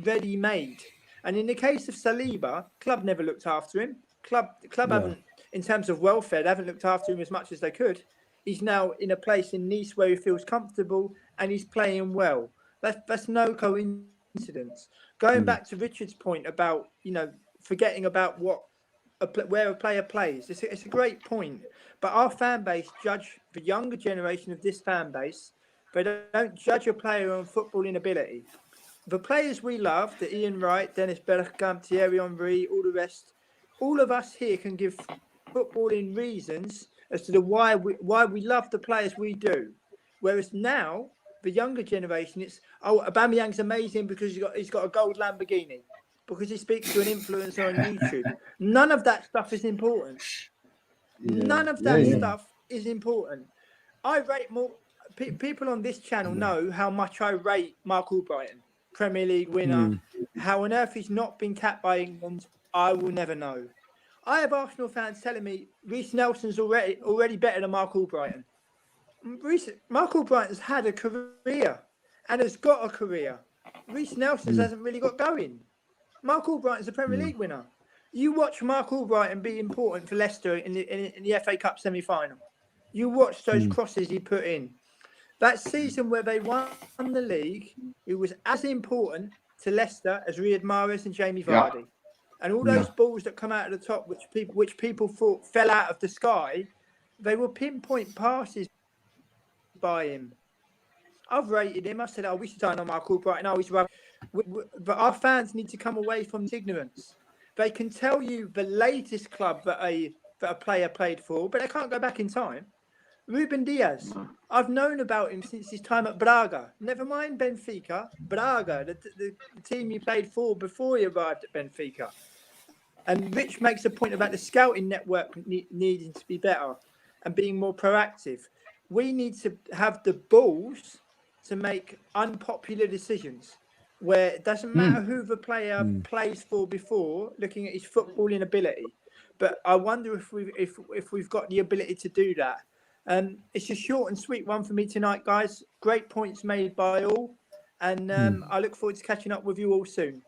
ready-made. And in the case of Saliba, club never looked after him. Club haven't, in terms of welfare, they haven't looked after him as much as they could. He's now in a place in Nice where he feels comfortable and he's playing well. That's no coincidence. Going back to Richard's point about, forgetting about where a player plays. It's a great point. But our fan base judge the younger generation of this fan base. They don't judge a player on footballing ability. The players we love, the Ian Wright, Dennis Bergkamp, Thierry Henry, all the rest, all of us here can give footballing reasons as to why we love the players we do. Whereas now, the younger generation, it's, Aubameyang's amazing because he's got a gold Lamborghini, because he speaks to an influencer on YouTube. None of that stuff is important. None of that stuff is important. I rate more. People on this channel know how much I rate Mark Albrighton, Premier League winner. How on earth he's not been capped by England, I will never know. I have Arsenal fans telling me Reece Nelson's already better than Mark Albrighton. Mark Albrighton's had a career and has got a career. Reece Nelson's hasn't really got going. Mark Albrighton's a Premier League winner. You watch Mark Albrighton be important for Leicester in the FA Cup semi-final. You watch those crosses he put in. That season where they won the league, it was as important to Leicester as Riyad Mahrez and Jamie Vardy. Yeah. And all those balls that come out of the top, which people thought fell out of the sky, they were pinpoint passes by him. I've rated him. I said, we should turn on Mark Albrighton. Oh, he's rubbish. But our fans need to come away from ignorance. They can tell you the latest club that a player played for, but they can't go back in time. Ruben Diaz, I've known about him since his time at Braga. Never mind Benfica, Braga, the team he played for before he arrived at Benfica. And Rich makes a point about the scouting network needing to be better and being more proactive. We need to have the balls to make unpopular decisions where it doesn't matter who the player plays for before, looking at his footballing ability. But I wonder if we've got the ability to do that. It's a short and sweet one for me tonight, guys. Great points made by all. And I look forward to catching up with you all soon.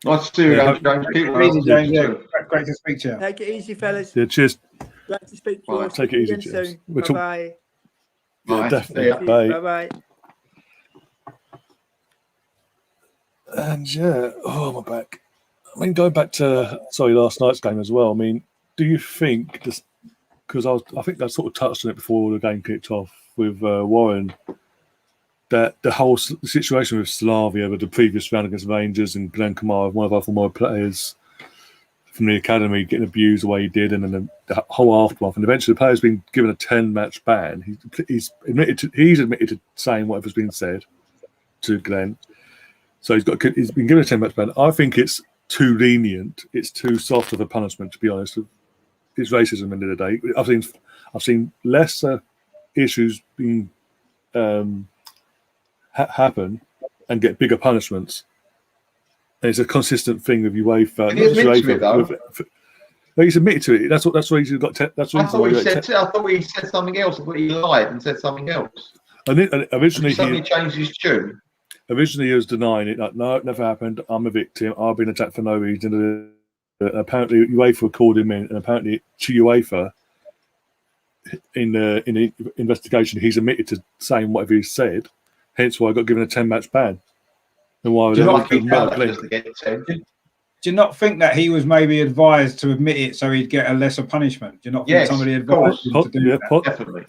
Nice to see you, James. Great to speak to you. Take it easy, fellas. Yeah, cheers. Great to speak to you. Take it easy, James. Bye-bye. Yeah, definitely. Bye. Bye-bye. And my back. I mean, going back to last night's game as well. I mean, do you think this? Because I think I sort of touched on it before the game kicked off with Warren. That the whole situation with Slavia, with the previous round against Rangers and Glenn Kamara, one of our former players from the academy, getting abused the way he did, and then the whole aftermath, and eventually the player's been given a 10-match ban. He's admitted to saying whatever's been said to Glenn. So he's been given a 10-match ban. I think it's too lenient. It's too soft of a punishment, to be honest. It's racism at the end of the day. I've seen lesser issues being happen and get bigger punishments. And it's a consistent thing with UEFA. He's admitted to it, though. He's admitted to it. That's what he's got. I thought he said something else. I thought he lied and said something else. And originally he suddenly changed his tune. Originally, he was denying it. Like, no, it never happened. I'm a victim. I've been attacked for no reason. Apparently, UEFA called him in, and apparently, UEFA, in the investigation, he's admitted to saying whatever he said. Hence, why I got given a 10-match ban. And why do you not think that he was maybe advised to admit it so he'd get a lesser punishment? Do you not think somebody advised him to do that? Definitely.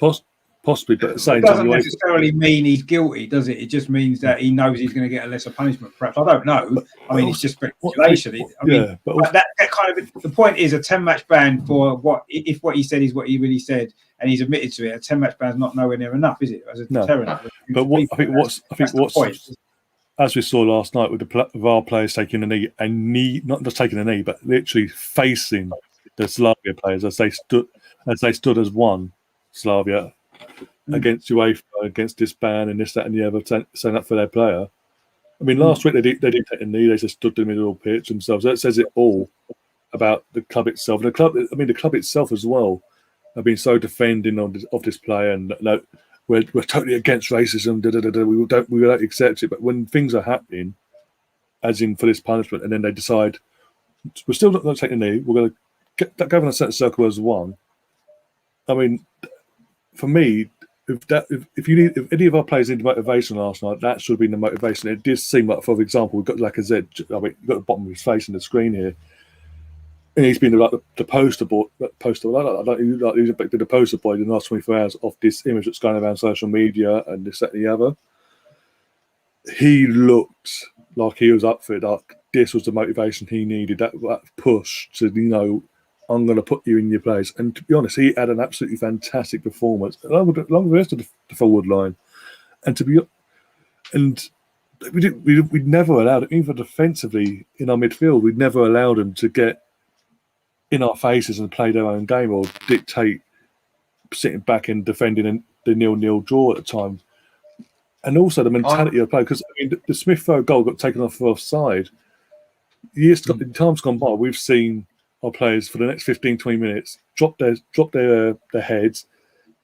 Possibly, but at the same it doesn't time, necessarily mean he's guilty, does it? It just means that he knows he's going to get a lesser punishment. Perhaps, I don't know. I mean, it's just speculation. That kind of the point is a 10-match ban for what he said is what he really said, and he's admitted to it. A 10-match ban is not nowhere near enough, is it? As a deterrent. But what's as we saw last night with our players taking a knee, not just taking a knee, but literally facing the Slavia players as they stood as one Slavia. Against UEFA, against this ban and this, that, and the other, saying up for their player. I mean, last week they did take a knee. They just stood in the middle of the pitch themselves. That says it all about the club itself. And the club itself as well have been so defending of this player, and we're totally against racism. We don't accept it. But when things are happening, as in for this punishment, and then they decide we're still not going to take a knee. We're going to go in a certain circle as one. I mean, for me. If any of our players needed motivation last night, that should have been the motivation. It did seem like, for example, we've got Lacazette. I mean, you've got the bottom of his face in the screen here, and he's been like the poster boy. I don't use it, the poster boy in the last 24 hours of this image that's going around social media and this, that, and the other. He looked like he was up for it. Like this was the motivation he needed. That push to I'm going to put you in your place. And to be honest, he had an absolutely fantastic performance along with the rest of the forward line. We'd never allowed him, even defensively in our midfield, we'd never allowed him to get in our faces and play their own game or dictate sitting back and defending the 0-0 draw at the time. And also the mentality of play, because the Smith Rowe goal got taken off for offside. In times gone by, we've seen our players for the next 15-20 minutes drop their heads.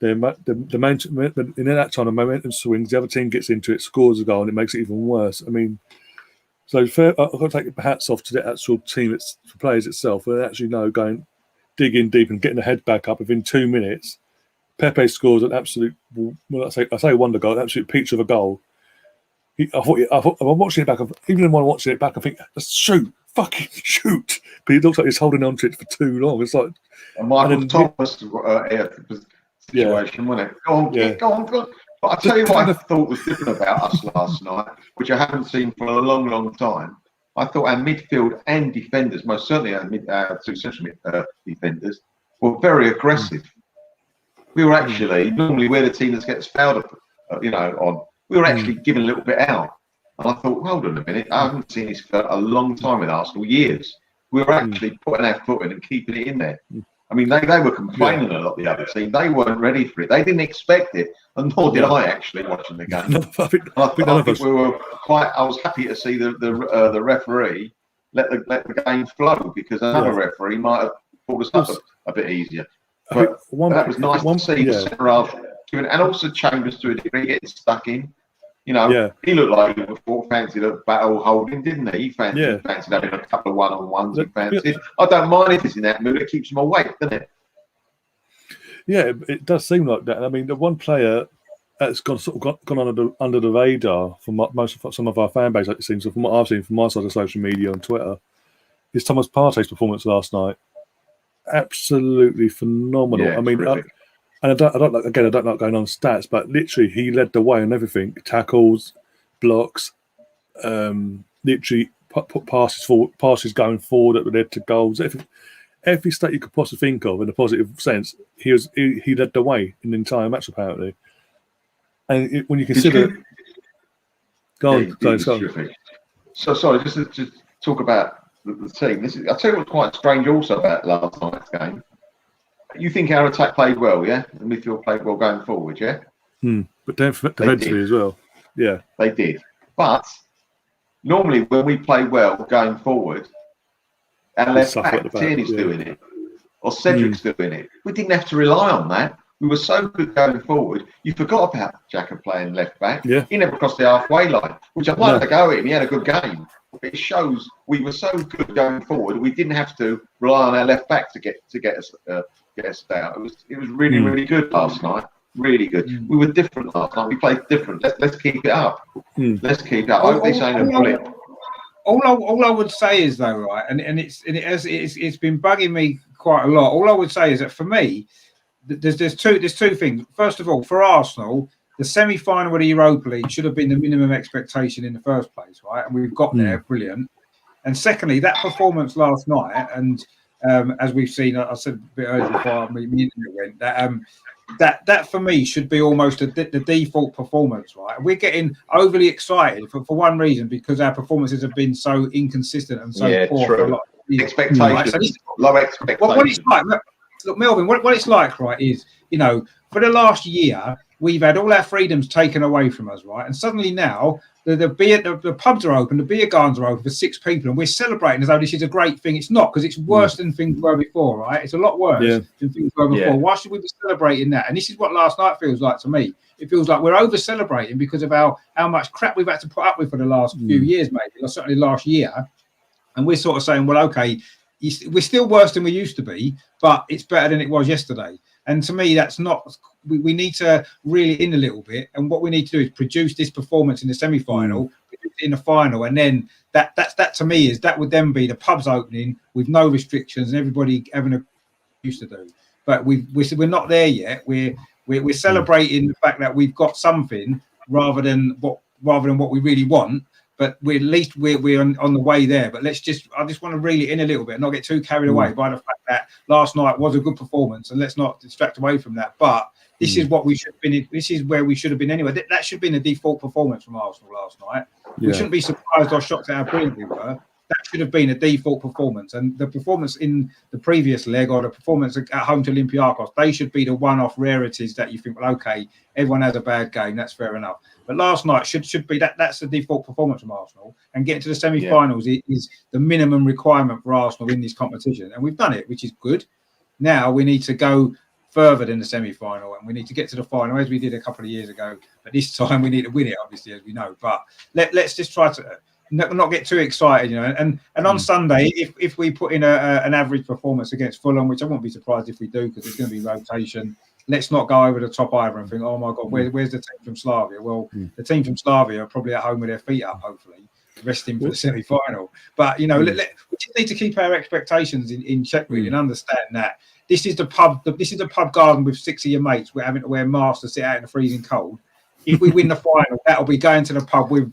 In that time, the momentum swings. The other team gets into it, scores a goal, and it makes it even worse. I mean, so I've got to take the hats off to the actual team, for players itself. They actually going digging deep and getting the head back up within 2 minutes. Pepe scores an absolute, I say wonder goal, an absolute peach of a goal. I'm watching it back. Even when I'm watching it back, I think, shoot. Fucking shoot! But it looks like he's holding on to it for too long. It's like a Michael Thomas situation, wasn't it? Go on. But I tell you what I thought was different about us last night, which I haven't seen for a long, long time. I thought our midfield and defenders, most certainly our two central defenders, were very aggressive. We were actually normally we're the team that gets fouled, on. We were actually giving a little bit out. And I thought, hold on a minute, I haven't seen this for a long time with Arsenal, years. We were actually putting our foot in and keeping it in there. I mean, they were complaining a lot, the other team. They weren't ready for it. They didn't expect it, and nor did I actually watching the game. I was happy to see the referee let the game flow, because another referee might have pulled us up a bit easier. But that was nice to see the centre half doing, and also Chambers to a degree getting stuck in. He looked like he fancied a battle holding, didn't he? He fancied having a couple of one-on-ones. I don't mind if he's in that mood. It keeps him awake, doesn't it? Yeah, it does seem like that. I mean, the one player that's gone under the radar for some of our fan base, like it seems, from what I've seen from my side of social media on Twitter, is Thomas Partey's performance last night. Absolutely phenomenal. Yeah, I mean, I don't like going on stats, but literally he led the way on everything: tackles, blocks, literally put passes going forward that led to goals. Every stat you could possibly think of in a positive sense, he led the way in the entire match apparently. And when you consider, go on. So sorry, just to talk about the team. I'll tell you what's quite strange also about last night's game. You think our attack played well, yeah? The midfield played well going forward, yeah? But defensively as well. Yeah. They did. But normally when we play well going forward, our left back, Tierney's doing it, or Cedric's doing it. We didn't have to rely on that. We were so good going forward. You forgot about Xhaka playing left back. Yeah. He never crossed the halfway line, which I'd like to go at him. He had a good game. It shows we were so good going forward. We didn't have to rely on our left back to get us out. It was really, really good last night. Really good. We were different last night. We played different. Let's keep it up. Let's keep it up. I hope this ain't a blip. All I would say is though, right, and it's been bugging me quite a lot. All I would say is that for me, there's two things. First of all, for Arsenal, the semi-final of the Europa League should have been the minimum expectation in the first place, right? And we've got there, brilliant. And secondly, that performance last night, and as we've seen, I said a bit earlier before the internet went, that for me should be almost the default performance, right? We're getting overly excited for one reason, because our performances have been so inconsistent and so poor true. for a lot of years. Expectations, right? So low expectations. What it's like, look, Melvin, what it's like, right, is, for the last year, we've had all our freedoms taken away from us, right? And suddenly now, the pubs are open, the beer gardens are open for 6 people, and we're celebrating as though this is a great thing. It's not, because it's worse than things were before, right? It's a lot worse than things were before. Why should we be celebrating that? And this is what last night feels like to me. It feels like we're over celebrating because of how much crap we've had to put up with for the last few years, maybe, or certainly last year. And we're sort of saying, well, okay, we're still worse than we used to be, but it's better than it was yesterday. And to me, that's not. We need to reel it in a little bit, and what we need to do is produce this performance in the semi-final, in the final, and then that to me that would then be the pubs opening with no restrictions and everybody having a used to do. But we're not there yet. We're celebrating the fact that we've got something rather than what we really want. But at least we're on the way there. But I just want to reel it in a little bit and not get too carried away by the fact that last night was a good performance, and let's not distract away from that. But this is what we should have been. This is where we should have been anyway. That should have been a default performance from Arsenal last night. We shouldn't be surprised or shocked at how brilliant we were. That should have been a default performance. And the performance in the previous leg, or the performance at home to Olympiacos, they should be the one-off rarities that you think, well, okay, everyone has a bad game, that's fair enough. But last night should be that's the default performance from Arsenal. And getting to the semi-finals is the minimum requirement for Arsenal in this competition. And we've done it, which is good. Now we need to go further than the semi-final, and we need to get to the final as we did a couple of years ago. But this time we need to win it, obviously, as we know. But let's just try to not get too excited, And on Sunday, if we put in an average performance against Fulham, which I won't be surprised if we do, because there's going to be rotation, let's not go over the top either and think, oh my God, where's the team from Slavia? Well, the team from Slavia are probably at home with their feet up, hopefully, resting for the semi-final. But we just need to keep our expectations in check, really, and understand that this is the pub garden with 6 of your mates. We're having to wear masks to sit out in the freezing cold. If we win the final, that'll be going to the pub with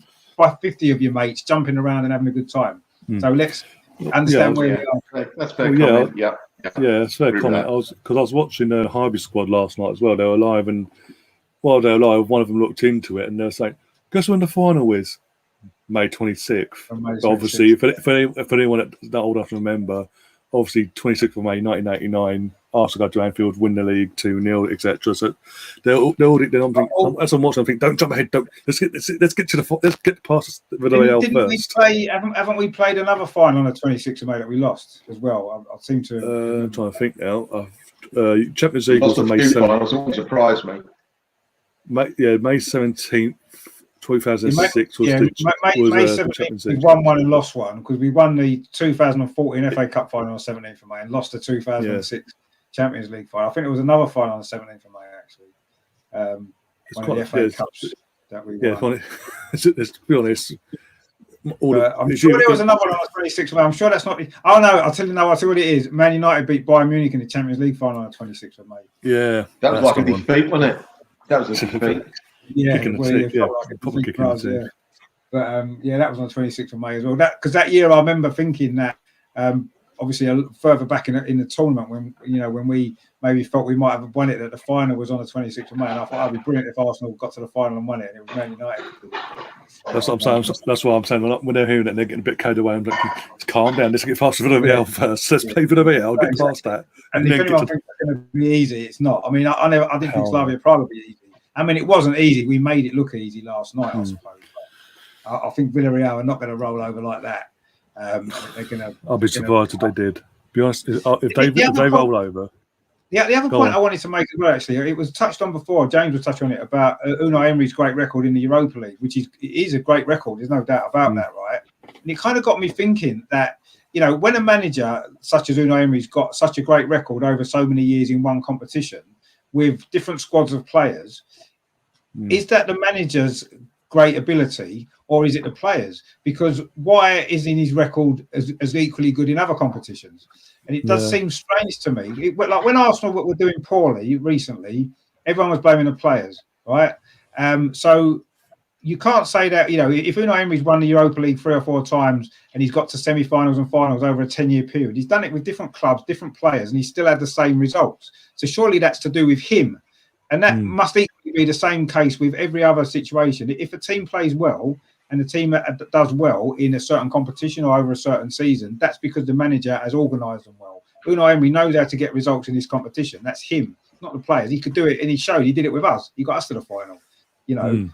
50 of your mates jumping around and having a good time. So let's understand where we are. That's fair comment. Yeah, that's fair comment. I was watching the Highbury squad last night as well. They were live, and while they were live, one of them looked into it and they were saying, "Guess when the final is? May 26th." But obviously, if anyone that old enough to remember, obviously 26th of May 1989, Arsenal go to Anfield, win the league 2-0, etc. So they're all as I'm watching, I think, don't jump ahead. Let's get past Villarreal first. Haven't we played another final on the 26th of May that we lost as well? I seem to. I'm trying to think now. Champions League was on May 17th. It surprised me. May 17th. 2006 was May 17th. We won one and lost one, because we won the 2014 FA Cup final on 17th of May and lost the 2006 Champions League final. I think it was another final on 17th of May, actually. One of the FA Cups that we won. Let's be honest. I'm sure there was another one on the 26th of May. I'm sure that's not. Oh no! I'll tell you what it is. Man United beat Bayern Munich in the Champions League final on the 26th of May. Yeah, that was like a defeat, wasn't it? That was a defeat. Yeah, that was on the 26th of May as well. Because that year I remember thinking that obviously further back in the tournament, when we maybe thought we might have won it, that the final was on the 26th of May, and I thought it'd be brilliant if Arsenal got to the final and won it, and it was Man United. That's what I'm saying. That's what I'm saying. When they're hearing it, they're getting a bit carried away. I'm like, calm down. Let's get past Villarreal first. Let's play Villarreal. Get past that. And if anyone thinks it's going to be easy, it's not. I mean, I didn't think Slavia Prague would be easy. I mean, it wasn't easy. We made it look easy last night, I suppose. But I think Villarreal are not going to roll over like that. They're going to. I'll be surprised if they did. Be honest, if they roll over. Yeah, the other point I wanted to make as well, actually, it was touched on before. James was touching on it about Unai Emery's great record in the Europa League, which is a great record. There's no doubt about that, right? And it kind of got me thinking that, when a manager such as Unai Emery's got such a great record over so many years in one competition with different squads of players, is that the manager's great ability, or is it the players? Because why isn't his record as equally good in other competitions? And it does seem strange to me. Like when Arsenal were doing poorly recently, everyone was blaming the players, right? So you can't say that, if Unai Emery's won the Europa League 3 or 4 times and he's got to semi-finals and finals over a 10-year period, he's done it with different clubs, different players, and he's still had the same results. So surely that's to do with him. And that must equally be the same case with every other situation. If a team plays well and the team does well in a certain competition or over a certain season, that's because the manager has organised them well. Unai Emery knows how to get results in this competition. That's him, not the players. He could do it, and he showed. He did it with us. He got us to the final.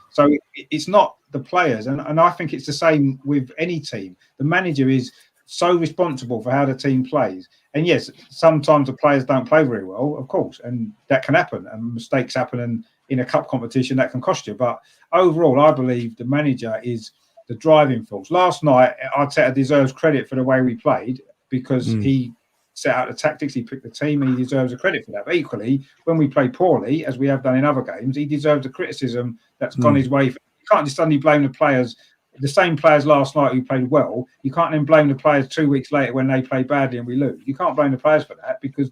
So it's not the players, and I think it's the same with any team. The manager is so responsible for how the team plays, and yes, sometimes the players don't play very well, of course, and that can happen, and mistakes happen, and in a cup competition that can cost you. But overall, I believe the manager is the driving force. Last night, Arteta deserves credit for the way we played because he set out the tactics, he picked the team, and he deserves the credit for that. But equally, when we play poorly, as we have done in other games, he deserves the criticism that's gone his way. You can't just suddenly blame the players, the same players last night who played well. You can't then blame the players 2 weeks later when they play badly and we lose. You can't blame the players for that because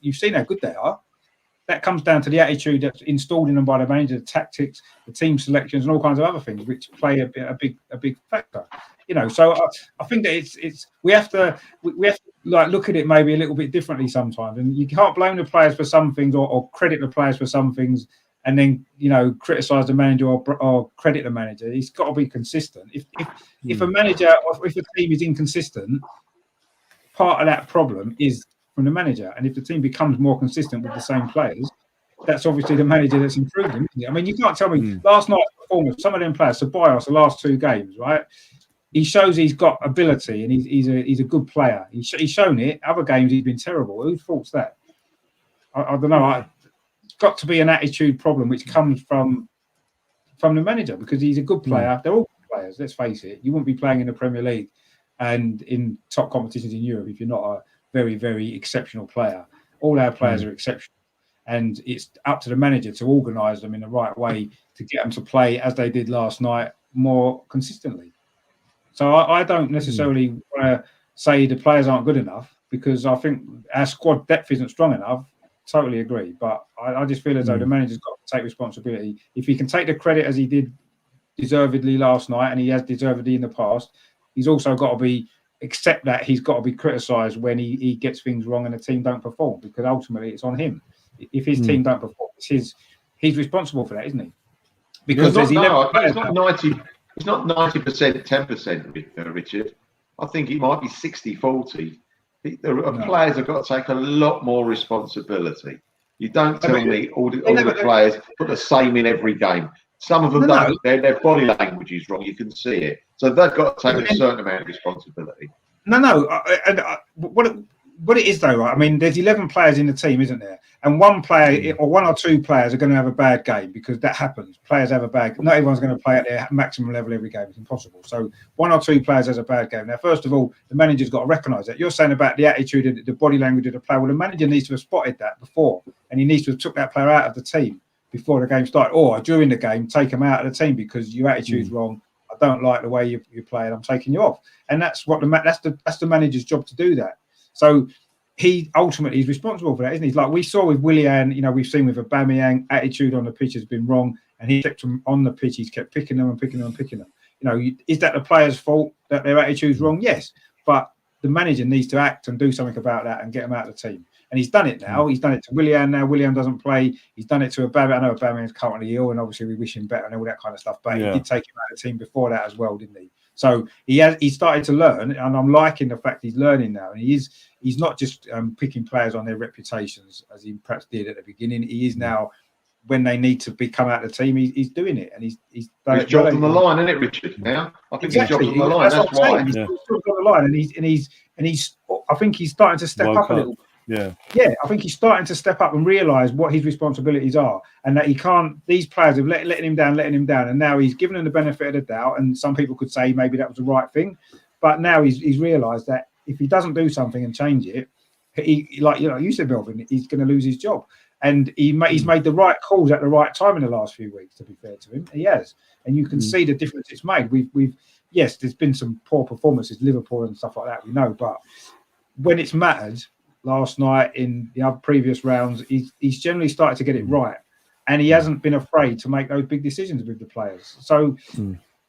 you've seen how good they are. That comes down to the attitude that's installed in them by the manager, the tactics, the team selections, and all kinds of other things, which play a big factor. So I think that we have to like look at it maybe a little bit differently sometimes, and you can't blame the players for some things or credit the players for some things, and then criticize the manager or credit the manager. He's got to be consistent. If a manager or if a team is inconsistent, part of that problem is from the manager, and if the team becomes more consistent with the same players, that's obviously the manager that's improved them. I mean, you can't tell me last night's performance. Some of them players, Ceballos, the last 2 games, right? He shows he's got ability and he's a good player. He's shown it. Other games he's been terrible. Who thought that? I don't know. It's got to be an attitude problem which comes from the manager because he's a good player. They're all good players. Let's face it. You wouldn't be playing in the Premier League and in top competitions in Europe if you're not a very, very exceptional player. All our players are exceptional, and it's up to the manager to organise them in the right way to get them to play as they did last night more consistently. So I don't necessarily want to say the players aren't good enough because I think our squad depth isn't strong enough. Totally agree. But I just feel as though the manager's got to take responsibility. If he can take the credit as he did deservedly last night, and he has deservedly in the past, he's also got to accept that he's got to be criticised when he gets things wrong and the team don't perform, because ultimately it's on him. If his team don't perform, he's responsible for that, isn't he? Because it's not 90. It's not 90%, 10%, Richard. I think it might be 60-40. The players have got to take a lot more responsibility. You don't tell me all the players put the same in every game. Some of them don't. Their body language is wrong. You can see it. So they've got to take a certain amount of responsibility. What it is though, right? I mean, there's 11 players in the team, isn't there? And one player or 1 or 2 players are going to have a bad game because that happens. Players have a bad game. Not everyone's going to play at their maximum level every game. It's impossible. So 1 or 2 players has a bad game. Now, first of all, the manager's got to recognise that. You're saying about the attitude and the body language of the player. Well, the manager needs to have spotted that before, and he needs to have took that player out of the team before the game started, or during the game, take him out of the team because your attitude's wrong. I don't like the way you play, and I'm taking you off. And that's what that's the manager's job to do that. So he ultimately is responsible for that, isn't he? Like we saw with Willian, we've seen with Aubameyang, attitude on the pitch has been wrong, and he kept them on the pitch. He's kept picking them and picking them and picking them. Is that the player's fault that their attitude's wrong? Yes, but the manager needs to act and do something about that and get them out of the team. And he's done it now. He's done it to Willian now. Willian doesn't play. He's done it to Aubameyang. I know Aubameyang's currently ill, and obviously we wish him better and all that kind of stuff. But he did take him out of the team before that as well, didn't he? So he started to learn, and I'm liking the fact he's learning now. And he's not just picking players on their reputations as he perhaps did at the beginning. He is now, when they need to come out of the team, he's doing it, and he's done his job's on the line, isn't it, Richard? Now I think his job's on the line. That's why he's on the line, and he's. I think he's starting to step up a little. Yeah, I think he's starting to step up and realise what his responsibilities are, and that he can't. These players have letting him down, and now he's given them the benefit of the doubt. And some people could say maybe that was the right thing, but now he's realised that if he doesn't do something and change it, you said, Melvin, he's going to lose his job. And he's made the right calls at the right time in the last few weeks. To be fair to him, he has, and you can see the difference it's made. We've yes, there's been some poor performances, Liverpool and stuff like that. We know, but when it's mattered, last night in the other previous rounds, he's generally started to get it right, and he hasn't been afraid to make those big decisions with the players. So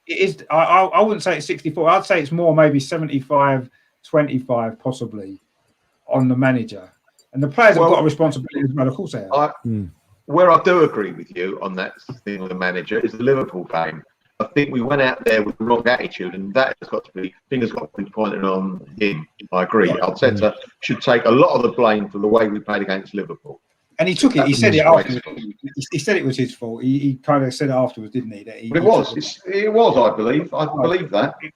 it is. I wouldn't say it's 64. I'd say it's more maybe 75-25 possibly on the manager, and the players have got a responsibility as well. Of course they have. Where I do agree with you on that thing with the manager is the Liverpool game. I think we went out there with the wrong attitude, and that has got to be fingers got to be pointed on him. I agree. Arteta should take a lot of the blame for the way we played against Liverpool. And he took it. He said it afterwards. He said it was his fault. He kind of said it afterwards, didn't he? That it was. It was. I believe. I believe that. It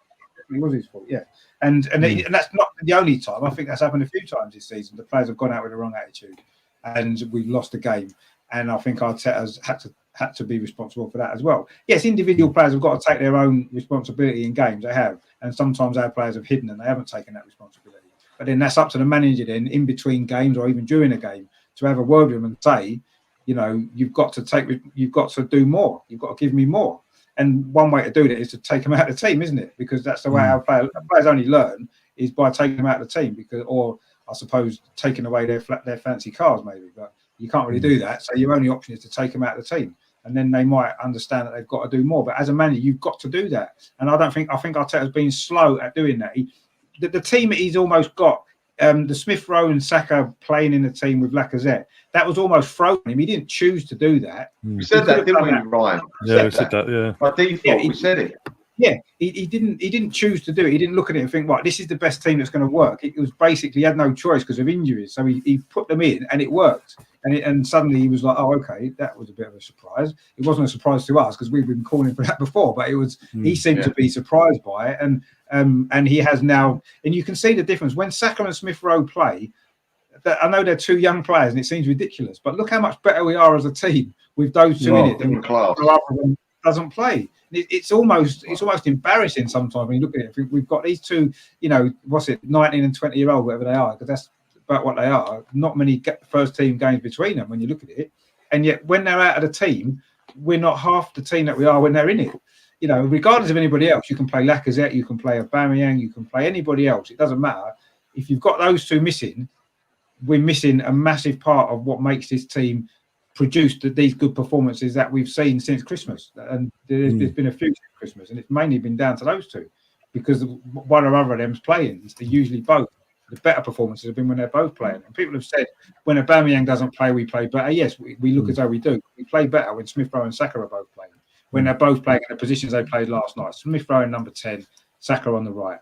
was his fault. Yeah. And that's not the only time. I think that's happened a few times this season. The players have gone out with the wrong attitude, and we've lost the game. And I think Arteta's had to be responsible for that as well. Yes, individual players have got to take their own responsibility in games. They have, and sometimes our players have hidden and they haven't taken that responsibility. But then that's up to the manager then, in between games or even during a game, to have a word with them and say, you've got to do more. You've got to give me more. And one way to do that is to take them out of the team, isn't it? Because that's the way our players only learn is by taking them out of the team. Or I suppose taking away their fancy cars maybe, but you can't really do that. So your only option is to take them out of the team, and then they might understand that they've got to do more. But as a manager, you've got to do that. And I think Arteta's been slow at doing that. The team that he's almost got, the Smith Rowe and Saka playing in the team with Lacazette, that was almost thrown at him. He didn't choose to do that. We said that, didn't we, Ryan? Yeah, we said that. Yeah. By default, we said it. Yeah, he didn't choose to do it. He didn't look at it and think, right, this is the best team that's going to work. It was basically, he had no choice because of injuries. So he put them in and it worked. And suddenly he was like, oh, okay, that was a bit of a surprise. It wasn't a surprise to us because we've been calling for that before, but it was, he seemed to be surprised by it. And he has now, and you can see the difference. When Saka and Smith Rowe play, I know they're two young players and it seems ridiculous, but look how much better we are as a team with those two in it than doesn't play. It's almost embarrassing sometimes when you look at it. We've got these two, 19 and 20-year-old, whatever they are, because that's about what they are. Not many first team games between them when you look at it, and yet when they're out of the team, we're not half the team that we are when they're in it. Regardless of anybody else, you can play Lacazette, you can play Aubameyang, you can play anybody else. It doesn't matter. If you've got those two missing, we're missing a massive part of what makes this team produced these good performances that we've seen since Christmas. And there's been a few since Christmas, and it's mainly been down to those two because one or other of them's playing. It's usually both. The better performances have been when they're both playing. And people have said when Aubameyang doesn't play, we play better. Yes, we look as though we do. We play better when Smith Rowe and Saka are both playing. When they're both playing in the positions they played last night. Smith Rowe in number 10, Saka on the right.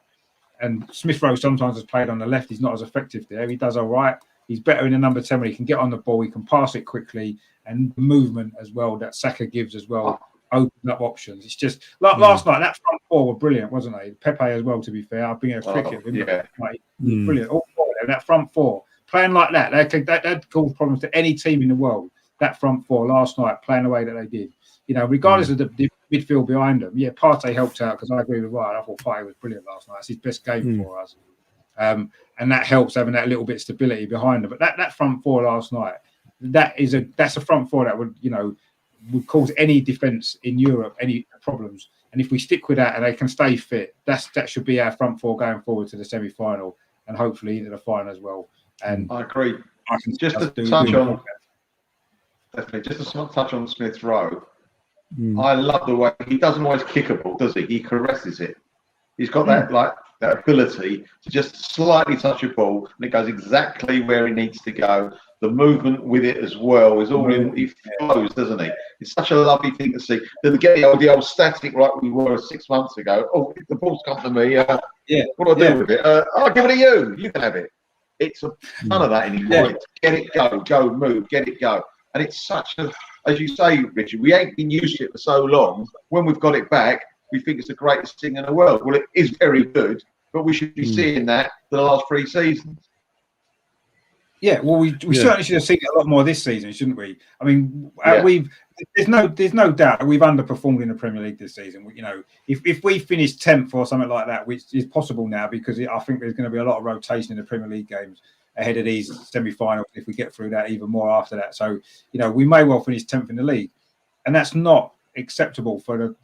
And Smith Rowe sometimes has played on the left. He's not as effective there. He does all right. He's better in the number 10 when he can get on the ball, he can pass it quickly, and movement as well that Saka gives as well, open up options. It's just like last night, that front four were brilliant, wasn't they? Pepe as well, to be fair. I've been a cricket. Brilliant. All four of them, that front four, playing like that cause problems to any team in the world. That front four last night, playing the way that they did. Regardless of the midfield behind them. Yeah, Partey helped out because I agree with Ryan. I thought Partey was brilliant last night. It's his best game for us. And that helps having that little bit of stability behind them. But that front four last night, that's a front four that would cause any defence in Europe any problems. And if we stick with that and they can stay fit, that should be our front four going forward to the semi-final and hopefully into the final as well. And I agree. Just to touch on Smith Rowe, I love the way he doesn't always kick a ball, does he? He caresses it. He's got that ability to just slightly touch a ball and it goes exactly where he needs to go. The movement with it as well is all in. He flows, doesn't he? It's such a lovely thing to see. Then get the old static like we were 6 months ago. Oh, if the ball's come to me, what do I do with it? I'll give it to you. You can have it. It's none of that anymore. It's get it, go, move, get it, go. And it's such a, as you say, Richard, we ain't been used to it for so long. When we've got it back, we think it's the greatest thing in the world. Well, it is very good, but we should be seeing that for the last 3 seasons. Yeah, well, we certainly should have seen it a lot more this season, shouldn't we? I mean, there's no doubt that we've underperformed in the Premier League this season. If we finish 10th or something like that, which is possible now because I think there's going to be a lot of rotation in the Premier League games ahead of these semi-finals if we get through that even more after that. So, we may well finish 10th in the league, and that's not acceptable for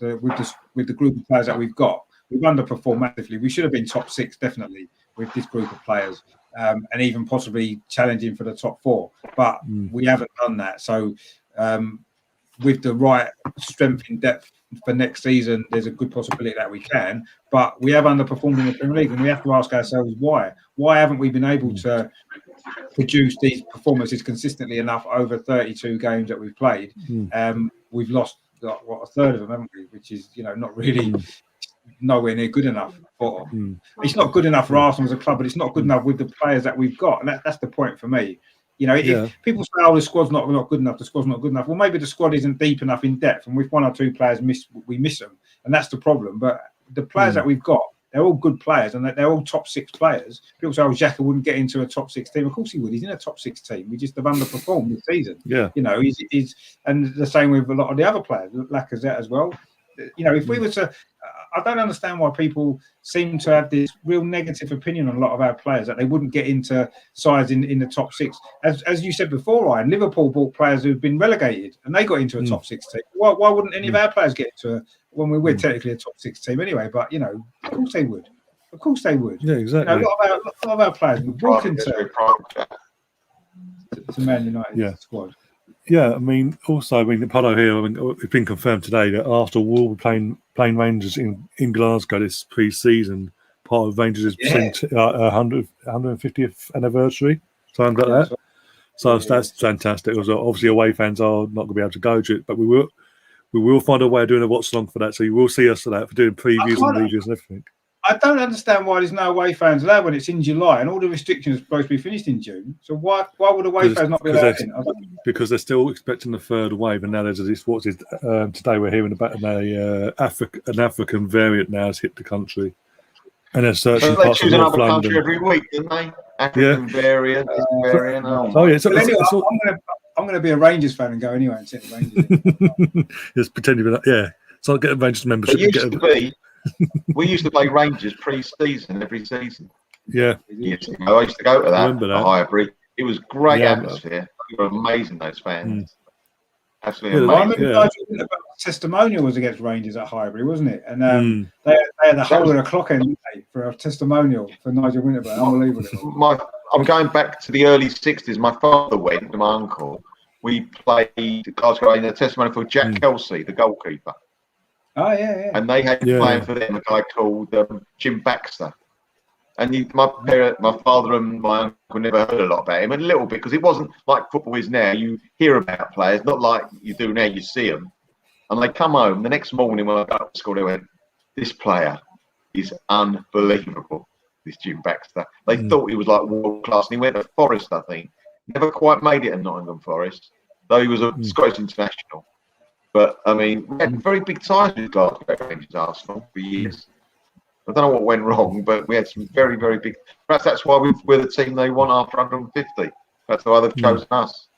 with the group of players that we've got. We've underperformed massively. We should have been top 6 definitely with this group of players. and even possibly challenging for the top 4. But we haven't done that. So with the right strength in depth for next season, there's a good possibility that we can. But we have underperformed in the Premier League, and we have to ask ourselves why. Why haven't we been able to produce these performances consistently enough over 32 games that we've played? We've lost a third of them, haven't we? Which is, not really nowhere near good enough for. It's not good enough for Arsenal as a club, but it's not good enough with the players that we've got, and that's the point for me. If people say, "Oh, the squad's not good enough," the squad's not good enough. Well, maybe the squad isn't deep enough in depth, and with 1 or 2 players we miss them, and that's the problem. But the players that we've got, they're all good players, and they're all top 6 players. People say, "Oh, Xhaka wouldn't get into a top 6 team." Of course he would. He's in a top 6 team. We just have underperformed this season. Yeah, he's and the same with a lot of the other players, Lacazette as well. If we were to, I don't understand why people seem to have this real negative opinion on a lot of our players, that they wouldn't get into sides in the top 6. As you said before, Ryan, Liverpool bought players who've been relegated and they got into a top 6 team. Why wouldn't any of our players get into when we're technically a top 6 team anyway? But of course they would. Of course they would. Yeah, exactly. A lot of our players would walk into Man United squad. Yeah, Pado here, it's been confirmed today that Arsenal will be playing Rangers in Glasgow this pre-season, part of Rangers' 150th anniversary, something like that. So that's fantastic. Obviously, away fans are not going to be able to go to it, but we will find a way of doing a watch along for that. So you will see us for that, for doing previews and reviews and everything. I don't understand why there's no away fans allowed when it's in July and all the restrictions are supposed to be finished in June. So why would away fans not be allowed in? Because they're still expecting the third wave, and now there's this. Today we're hearing about an African variant now has hit the country, and they're searching parts of North London. Country every week, don't they? African variant, this variant. I'm going to be a Rangers fan and go anyway and sit the Rangers. Just pretend you're so I'll get a Rangers membership. We used to play Rangers pre-season every season. Yeah. I used to go to that at Highbury. It was great atmosphere. They were amazing, those fans. Absolutely amazing. I remember the testimonial was against Rangers at Highbury, wasn't it? And they had the whole of the clock end for a testimonial for Nigel Winterburn. Unbelievable. I'm going back to the early 60s. My father went with my uncle. We played Glasgow in a testimonial for Jack Kelsey, the goalkeeper. Oh, yeah. And they had playing for them a guy called Jim Baxter. And my father and my uncle never heard a lot about him, and a little bit, because it wasn't like football is now. You hear about players, not like you do now, you see them. And they come home the next morning when I got to school, they went, "This player is unbelievable, this Jim Baxter." They thought he was like world class, and he went to Forest, I think. Never quite made it at Nottingham Forest, though he was a Scottish international. But, we had very big ties with Glasgow Rangers Arsenal for years. I don't know what went wrong, but we had some very, very big... Perhaps that's why we're the team they want after 150. That's why they've chosen us.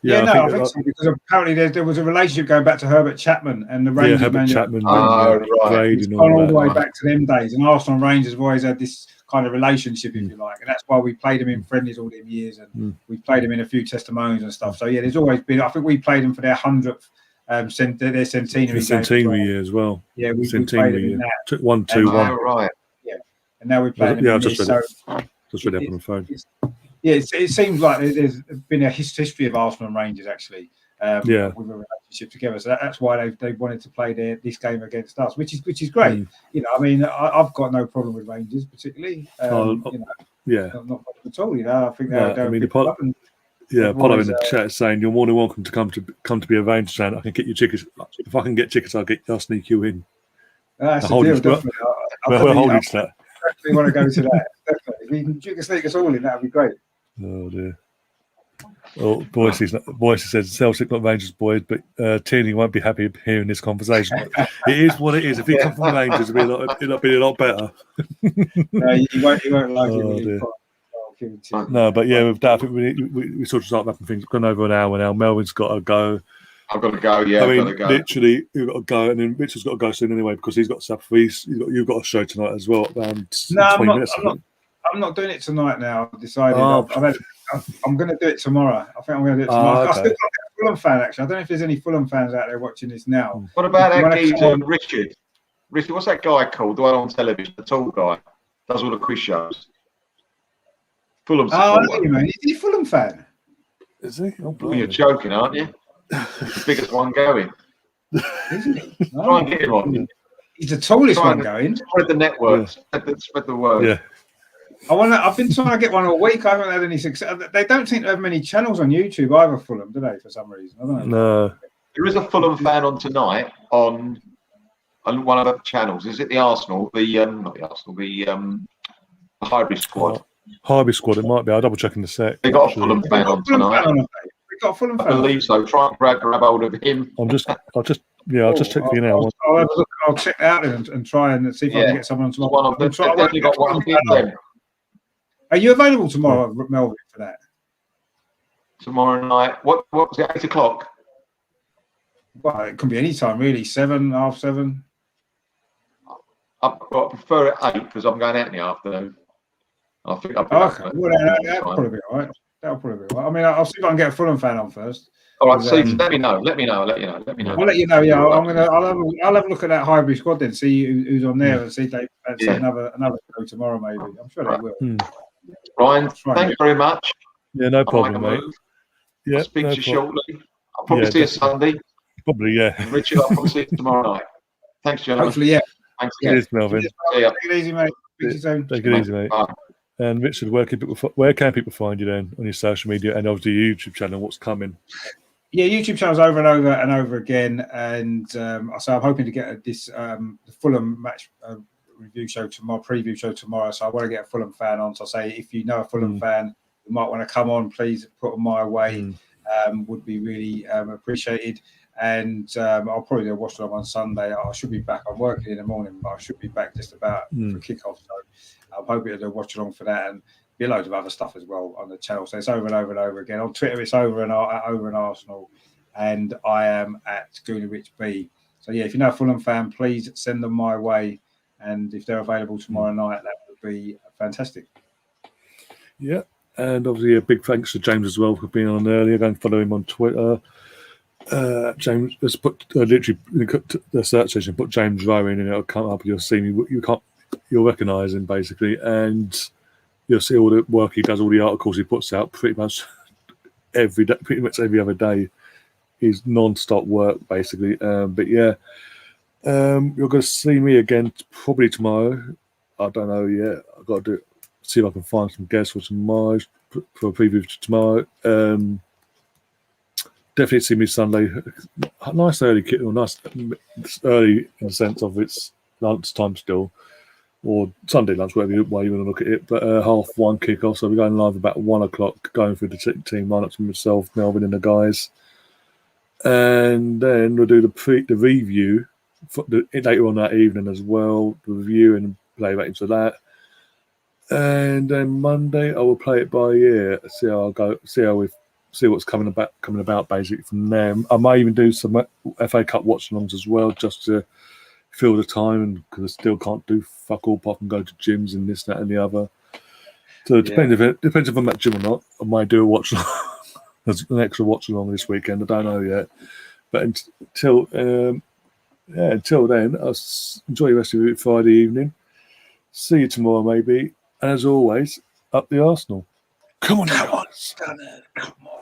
I think so, because apparently there was a relationship going back to Herbert Chapman and the Rangers. Herbert Chapman. It's gone all the way back to them days. And Arsenal and Rangers have always had this kind of relationship, if you like. And that's why we played them in friendlies all them years. And we played them in a few testimonials and stuff. So, there's always been... I think we played them for their 100th, their centenary. Centenary year as well. Yeah, we played them in that. Took 1-2-1. Right. Yeah. And now we play them in just read it up on the phone. It seems like there's been a history of Arsenal and Rangers actually with a relationship together. So that's why they wanted to play this game against us, which is great. I've got no problem with Rangers particularly. Not at all. I think Apollo in the chat is saying you're more than welcome to come to be a Rangers fan. I can get you tickets. If I can get tickets, I'll sneak you in. That's a deal, definitely. We're holding to that. We want to go to that. Definitely. If you can sneak us all in, that would be great. Oh dear. Well, Boyce says Celtic not Rangers boys, but Tierney won't be happy hearing this conversation. It is what it is. If he comes from Rangers, it'll be a lot better. No, he won't like it. No, but with that, I think we sort of start wrapping things. We've gone over an hour now. Melvin's got to go. I've got to go. Yeah, I've got to go. Literally, you've got to go, and then Richard's got to go soon anyway because he's got stuff. You've got a show tonight as well. I'm not doing it tonight now. I've decided. I'm going to do it tomorrow. I think I'm going to do it tomorrow. Okay. I still got a Fulham fan, actually. I don't know if there's any Fulham fans out there watching this now. What about that geezer, Richard? Richard, what's that guy called? The one on television, the tall guy, does all the quiz shows. Fulham Oh, I know supporter. you mean. Is he a Fulham fan? Is he? Oh, Well, you're blimey. joking, aren't you? The biggest one going. Isn't he? Try No. and get him on. He's the tallest Try one and going. spread the network. Spread the word. Yeah. I've been trying to get one all week. I haven't had any success. They don't seem to have many channels on YouTube either, Fulham, do they? For some reason, I don't know. No. There is a Fulham fan on tonight on one of the channels. Is it the Arsenal? Not the Arsenal. The Hybrid Squad. Highby Squad, it might be. I'll double check in a sec. They got a actually. Fulham fan on tonight. They got a Fulham I fan. believe so. Try and grab hold of him. I'll just check for you now. I'll have a look. I'll check it out and try and see if I can get someone There's one of them. tomorrow. They've definitely got one of them. Are you available tomorrow, Melvin, for that? Tomorrow night. What was it? 8 o'clock. Well, it can be any time, really. 7, half 7. I prefer it 8 because I'm going out in the afternoon. I think I'll be Okay. Well, that'll probably be all right. That'll probably be all right. I mean, I'll see if I can get a Fulham fan on first. All right, see, let me know. Let me know. I'll let you know. Yeah, I'll have a look at that Hybrid Squad then, see who's on there, and see if they fancy another show tomorrow. Maybe I'm sure they will. Ryan, thanks very much. Yeah, no problem, mate. Yeah, I'll speak to you shortly. I'll probably see you Sunday. Probably, yeah. And Richard, I'll probably see you tomorrow night. Thanks, gentlemen. Hopefully, yeah. Thanks. Cheers, Melvin. See ya. Take it easy, mate. Speak to you soon. Take it easy, mate. Bye. And Richard, where can people find you then on your social media and obviously your YouTube channel? What's coming? Yeah, YouTube channels over and over and over again, and so I'm hoping to get the Fulham match review show tomorrow, preview show tomorrow. So I want to get a Fulham fan on. So I say, if you know a Fulham fan who might want to come on, please put them my way. Would be really appreciated. And I'll probably do a watch along on Sunday. I should be back. I'm working in the morning, but I should be back just about for kickoff. So I'm hoping to do a watch along for that, and be loads of other stuff as well on the channel. So it's over and over and over again. On Twitter, it's over and Arsenal, and I am at Gooner Rich B. So yeah, if you know a Fulham fan, please send them my way, and if they're available tomorrow night, that would be fantastic. Yeah, and obviously a big thanks to James as well for being on earlier. Go and follow him on Twitter. James, just put literally the search engine, put James Rowe in, and it'll come up. You'll see me. You'll recognise him basically, and you'll see all the work he does, all the articles he puts out, pretty much every day, pretty much every other day. Is non-stop work basically. But yeah, you're going to see me again probably tomorrow. I don't know yet. I've got to see if I can find some guests for tomorrow for a preview for tomorrow. Definitely see me Sunday. Nice early in the sense of it's lunchtime still, or Sunday lunch, whatever way you want to look at it. But 1:30 kickoff, so we're going live about 1 o'clock, going through the team lineups with myself, Melvin, and the guys, and then we'll do the review later on that evening as well. The review and play back into that, and then Monday I will play it by ear. See how I go. See what's coming about basically from them. I may even do some FA Cup watch-alongs as well, just to fill the time, because I still can't do fuck all apart from go to gyms and this, that, and the other. So it depends if I'm at gym or not. I might do a watch-along. There's an extra watch-along this weekend. I don't know yet. But until then, I'll enjoy the rest of your Friday evening. See you tomorrow, maybe. And as always, up the Arsenal. Come on, guys. Come on.